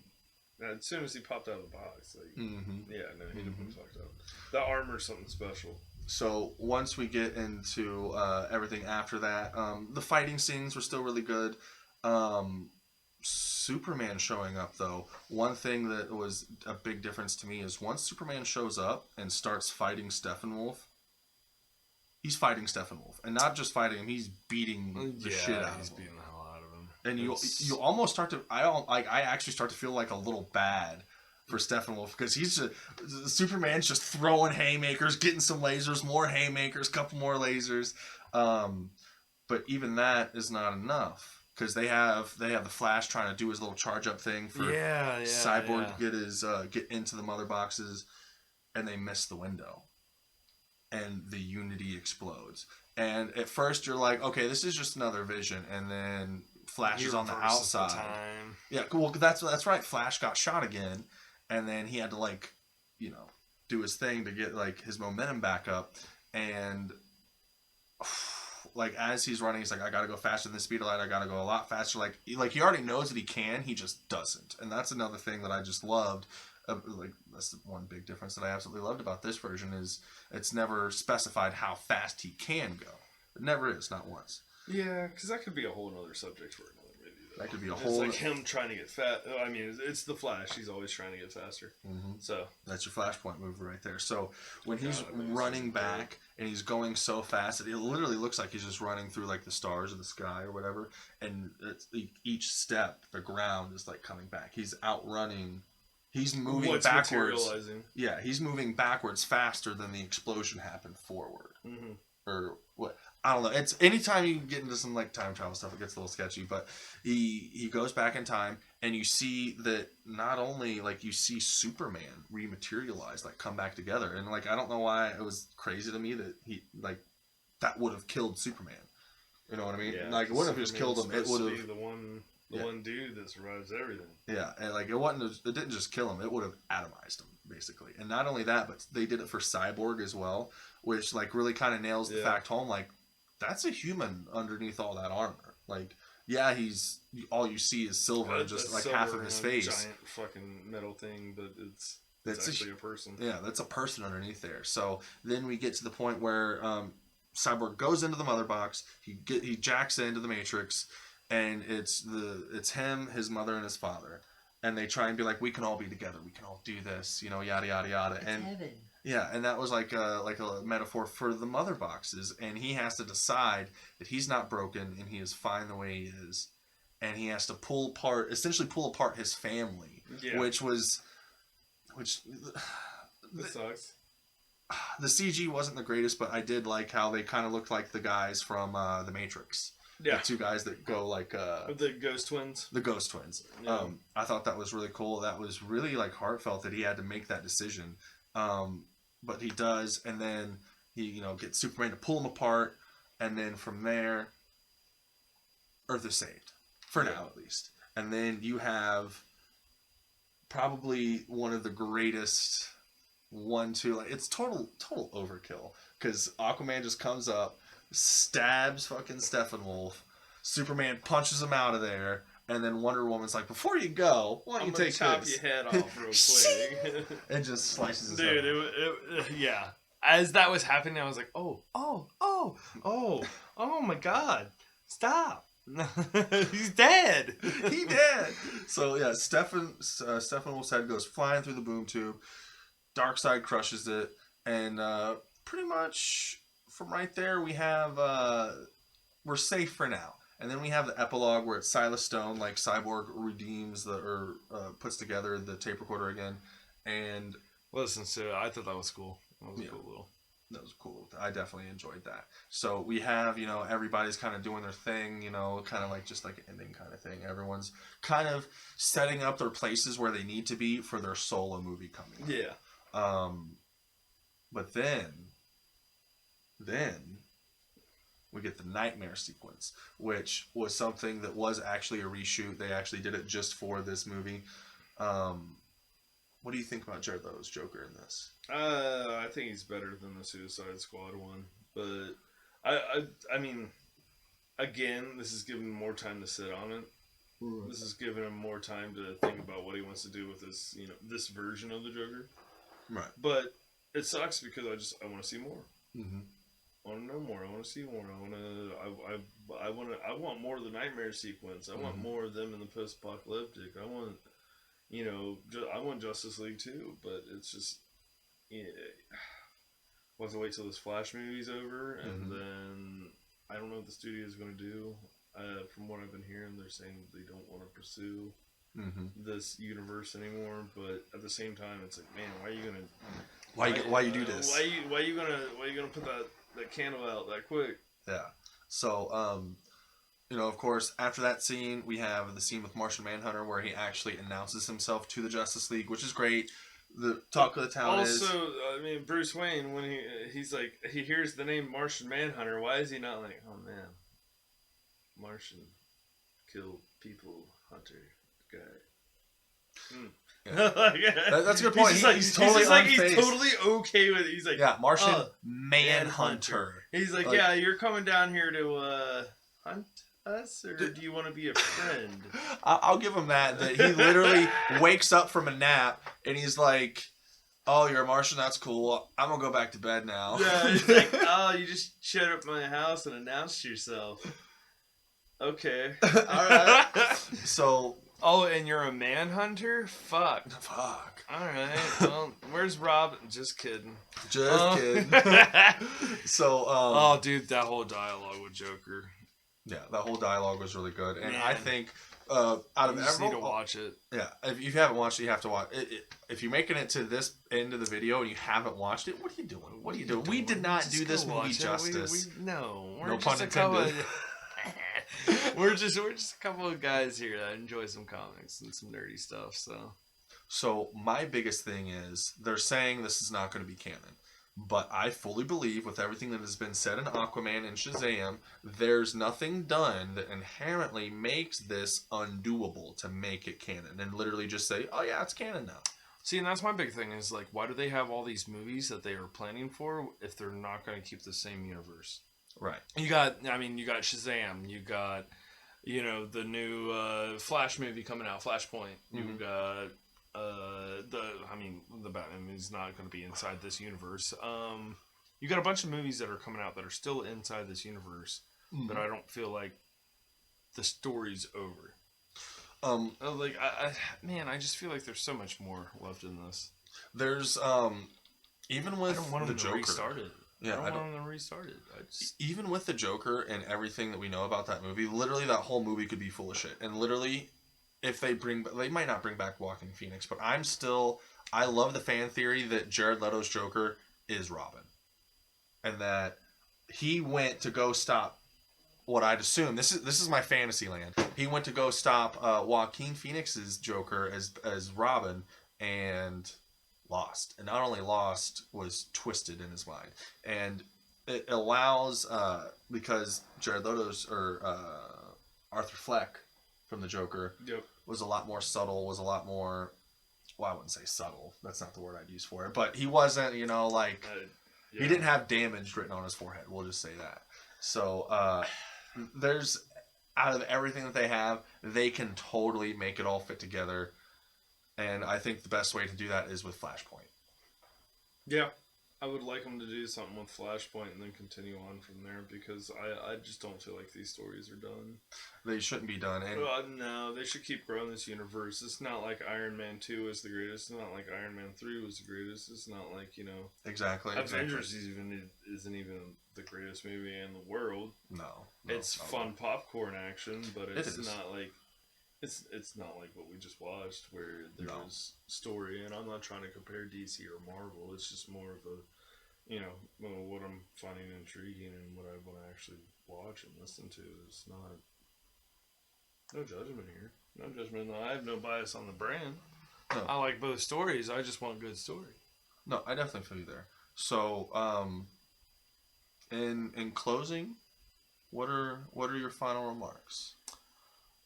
As soon as he popped out of the box, like, he'd have been fucked up. The armor's something special. So once we get into everything after that, the fighting scenes were still really good. Superman showing up, though, one thing that was a big difference to me is once Superman shows up and starts fighting Steppenwolf, he's fighting Steppenwolf, and not just fighting him, he's beating the shit out of him. He's beating the hell out of him. And you almost start to, I actually start to feel like a little bad for Steppenwolf, because Superman's just throwing haymakers, getting some lasers, more haymakers, couple more lasers, but even that is not enough. Because they have the Flash trying to do his little charge up thing for Cyborg to get into the mother boxes, and they miss the window, and the Unity explodes. And at first you're like, okay, this is just another Vision, and then Flash is on the outside. Yeah, well, that's right. Flash got shot again, and then he had to do his thing to get his momentum back up, and. As he's running, he's like, I gotta go faster than the speed of light. I gotta go a lot faster. He already knows that he can. He just doesn't. And that's another thing that I just loved. That's the one big difference that I absolutely loved about this version is it's never specified how fast he can go. It never is, not once. Yeah, because that could be a whole other subject for another movie. That could be a whole... It's him trying to get fast. I mean, it's the Flash. He's always trying to get faster. Mm-hmm. So that's your Flashpoint move right there. So when he's running back and he's going so fast, it literally looks like he's just running through the stars of the sky or whatever. And each step, the ground is coming back. He's outrunning. He's moving backwards. Yeah, he's moving backwards faster than the explosion happened forward. Mm-hmm. Or what? I don't know. It's anytime you get into some time travel stuff, it gets a little sketchy. But he goes back in time, and you see that not only you see Superman rematerialize, come back together, and I don't know why it was crazy to me that he that would have killed Superman. You know what I mean? Yeah, it wouldn't have just killed him. It would have the one dude that survives everything. Yeah, and it didn't just kill him; it would have atomized him basically. And not only that, but they did it for Cyborg as well, which really kind of nails the fact home. That's a human underneath all that armor. Like, yeah, he's all you see is silver, just like half of his face. Giant fucking metal thing, but it's actually a person. Yeah, that's a person underneath there. So then we get to the point where Cyborg goes into the mother box. He jacks into the Matrix, and it's him, his mother, and his father. And they try and be like, we can all be together. We can all do this, yada yada yada. It's and heaven. yeah, and that was like a metaphor for the mother boxes, and he has to decide that he's not broken and he is fine the way he is, and he has to essentially pull apart his family, which that sucks. The CG wasn't the greatest, but I did like how they kind of looked like the guys from the Matrix. Yeah, the two guys that go like the Ghost Twins. The Ghost Twins. Yeah. I thought that was really cool. That was really like heartfelt that he had to make that decision. But he does, and then he gets Superman to pull him apart, and then from there, Earth is saved for now at least. And then you have probably one of the greatest it's total overkill, because Aquaman just comes up, stabs fucking Steppenwolf, Superman punches him out of there, and then Wonder Woman's like, before you go, why don't you take chop this? your head off real quick. And just slices his head off. Yeah. As that was happening, I was like, oh my God, stop. He's dead. He dead. So yeah, Steppenwolf's head goes flying through the boom tube. Darkseid crushes it, and pretty much from right there we have we're safe for now. And then we have the epilogue where it's Silas Stone, like Cyborg redeems puts together the tape recorder again, and listens to it. I thought that was cool. That was cool. That was cool. I definitely enjoyed that. So we have, everybody's kind of doing their thing, kind of like just like an ending kind of thing. Everyone's kind of setting up their places where they need to be for their solo movie coming up. Yeah. But then we get the nightmare sequence, which was something that was actually a reshoot. They actually did it just for this movie. What do you think about Jared Leto's Joker in this? I think he's better than the Suicide Squad one, but I mean, again, this is giving him more time to sit on it. Right. This is giving him more time to think about what he wants to do with this, this version of the Joker. Right. But it sucks because I want to see more. Mm-hmm. I want to know more. I want to see more. I want more of the nightmare sequence. I want more of them in the post-apocalyptic. I want, I want Justice League too. But it's just, we'll have to wait till this Flash movie's over, and then I don't know what the studio is going to do. From what I've been hearing, they're saying they don't want to pursue this universe anymore. But at the same time, it's like, man, why are you gonna? Why you do this? Why are you gonna put that candle out that quick? Yeah. So, of course, after that scene, we have the scene with Martian Manhunter where he actually announces himself to the Justice League, which is great. The talk of the town also, I mean, Bruce Wayne, when he's like, he hears the name Martian Manhunter, why is he not like, oh man, Martian kill people hunter guy? That's a good point. He's totally he's totally okay with it. He's like, yeah, Martian Manhunter. He's like, yeah, you're coming down here to hunt us, or do you want to be a friend? I'll give him that he literally wakes up from a nap and he's like, oh, you're a Martian? That's cool. I'm gonna go back to bed now. Yeah, he's like, oh, you just showed up at my house and announced yourself. Okay. Alright. So... Oh, and you're a manhunter? Fuck. Alright, well, where's Rob? Just kidding. Just kidding. So, oh, dude, that whole dialogue with Joker. Yeah, that whole dialogue was really good. And I think, out of you just need to watch it. Yeah, if you haven't watched it, you have to watch it. If you're making it to this end of the video and you haven't watched it, what are you doing? What are you doing? We did not do this movie justice. We're no just pun intended. We're just a couple of guys here that enjoy some comics and some nerdy stuff. So my biggest thing is they're saying this is not going to be canon, but I fully believe with everything that has been said in Aquaman and Shazam, there's nothing done that inherently makes this undoable to make it canon and literally just say, oh yeah, it's canon now. See, and that's my big thing is like, why do they have all these movies that they are planning for if they're not going to keep the same universe? Right. You got Shazam, you got you know, the new Flash movie coming out, Flashpoint. You've got the Batman movie's not going to be inside this universe. You got a bunch of movies that are coming out that are still inside this universe, but I don't feel like the story's over. I just feel like there's so much more left in this. There's even with I don't want the him to Joker. restart it. Yeah, I don't want them to restart it. Even with the Joker and everything that we know about that movie, literally that whole movie could be full of shit. And literally, if they might not bring back Joaquin Phoenix, but I love the fan theory that Jared Leto's Joker is Robin, and that he went to go stop what I'd assume. This is my fantasy land. He went to go stop Joaquin Phoenix's Joker as Robin and lost, and not only lost, was twisted in his mind. And it allows because Jared Leto's Arthur Fleck from the Joker was a lot more subtle, was a lot more, well, I wouldn't say subtle, that's not the word I'd use for it, but he wasn't, he didn't have damage written on his forehead, we'll just say that. So there's, out of everything that they have, they can totally make it all fit together. And I think the best way to do that is with Flashpoint. Yeah, I would like them to do something with Flashpoint and then continue on from there, because I just don't feel like these stories are done. They shouldn't be done. And no, they should keep growing this universe. It's not like Iron Man 2 is the greatest. It's not like Iron Man 3 was the greatest. It's not like, Exactly. Avengers isn't even the greatest movie in the world. No. It's fun popcorn action, but it's not like... It's not like what we just watched, where there was story, and I'm not trying to compare DC or Marvel. It's just more of a, what I'm finding intriguing and what I want to actually watch and listen to. It's not, no judgment here. No judgment. I have no bias on the brand. No. I like both stories. I just want good story. No, I definitely feel you there. So, in closing, what are your final remarks?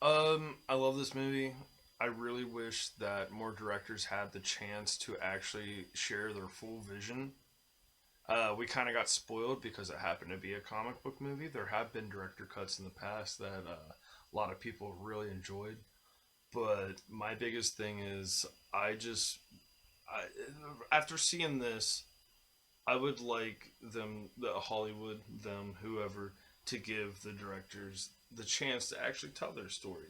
I love this movie. I really wish that more directors had the chance to actually share their full vision. We kind of got spoiled because it happened to be a comic book movie. There have been director cuts in the past that a lot of people really enjoyed. But my biggest thing is, after seeing this, I would like Hollywood, whoever, to give the directors the chance to actually tell their story.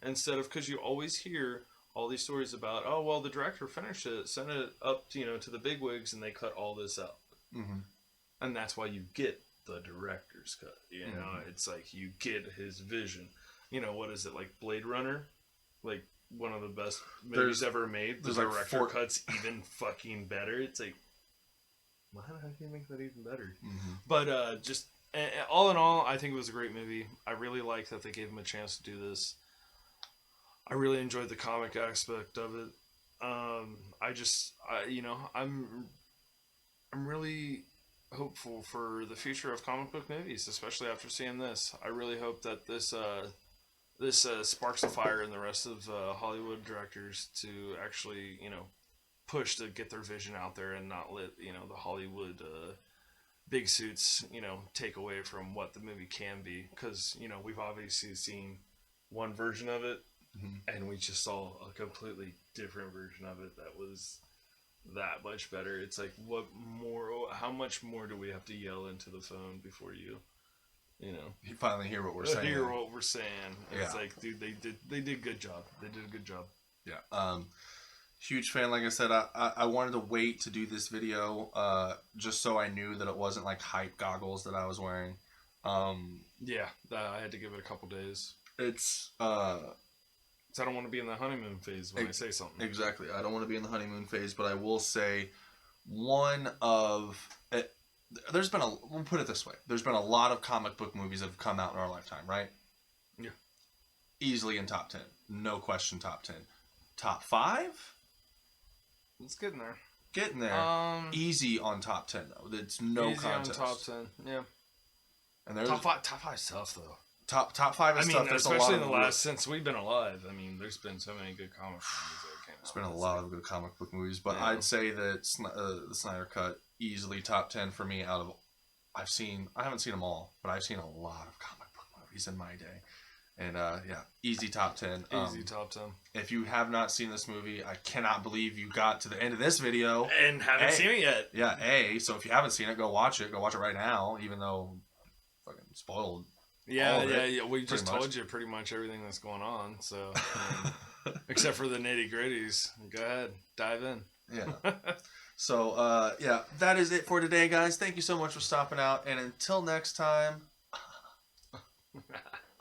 Instead of, because you always hear all these stories about, oh, well, the director finished it, sent it up to the bigwigs, and they cut all this out. And that's why you get the director's cut. It's like you get his vision. What is it, like Blade Runner? Like one of the best movies ever made. The director cut's even fucking better. It's like, how can you make that even better? But just... all in all, I think it was a great movie. I really like that they gave him a chance to do this. I really enjoyed the comic aspect of it. I'm really hopeful for the future of comic book movies, especially after seeing this. I really hope that this sparks a fire in the rest of Hollywood directors to actually, push to get their vision out there and not let, the Hollywood big suits, take away from what the movie can be. Because, we've obviously seen one version of it, and we just saw a completely different version of it that was that much better. It's like, how much more do we have to yell into the phone before you finally hear what we're saying? Hear what we're saying. It's like, dude, they did a good job. They did a good job. Yeah. Huge fan. Like I said, I wanted to wait to do this video just so I knew that it wasn't like hype goggles that I was wearing. I had to give it a couple days. It's I don't want to be in the honeymoon phase when I say something. Exactly. I don't want to be in the honeymoon phase, but I will say we'll put it this way. There's been a lot of comic book movies that have come out in our lifetime, right? Yeah. Easily in top 10. No question top 10. Top 5? It's getting there. Getting there. Easy on top 10 though. It's no easy contest. On top 10. Yeah. And there's top 5 is tough though. Top 5 is tough. There's especially in the last since we've been alive. I mean, there's been so many good comic book movies that came out. There's been a lot of good comic book movies, but I'd say that the Snyder Cut easily top 10 for me. I haven't seen them all, but I've seen a lot of comic book movies in my day, And yeah, easy top 10. Easy top 10. If you have not seen this movie, I cannot believe you got to the end of this video and haven't seen it yet. Yeah, so if you haven't seen it, go watch it. Go watch it right now, even though fucking spoiled. Yeah. We just told you pretty much everything that's going on. So, except for the nitty gritties. Go ahead, dive in. Yeah. So, yeah, that is it for today, guys. Thank you so much for stopping out, and until next time.